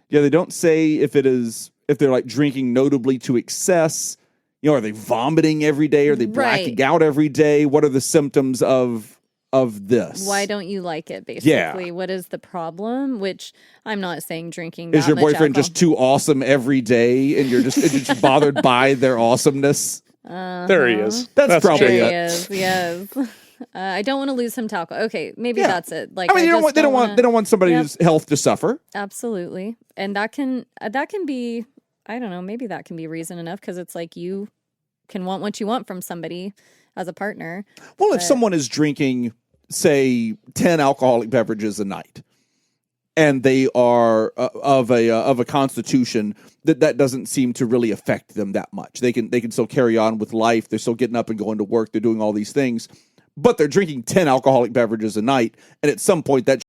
Yeah, they don't say if they're like drinking notably to excess. You know, are they vomiting every day? Are they blacking out every day? What are the symptoms of this? Why don't you like it, basically? Yeah. What is the problem? Which I'm not saying drinking Is that your much boyfriend alcohol. just too awesome every day and you're just bothered by their awesomeness? There he is. That's probably There it. he is, yes. I don't want to lose him to alcohol. Okay, maybe that's it. Like, I mean, they don't want somebody's health to suffer. Absolutely. And that can be, I don't know, maybe that can be reason enough, because it's like you can want what you want from somebody as a partner. Well, if someone is drinking, say, 10 alcoholic beverages a night, and they are of a constitution that doesn't seem to really affect them that much. They can still carry on with life. They're still getting up and going to work. They're doing all these things, but they're drinking 10 alcoholic beverages a night. And at some point that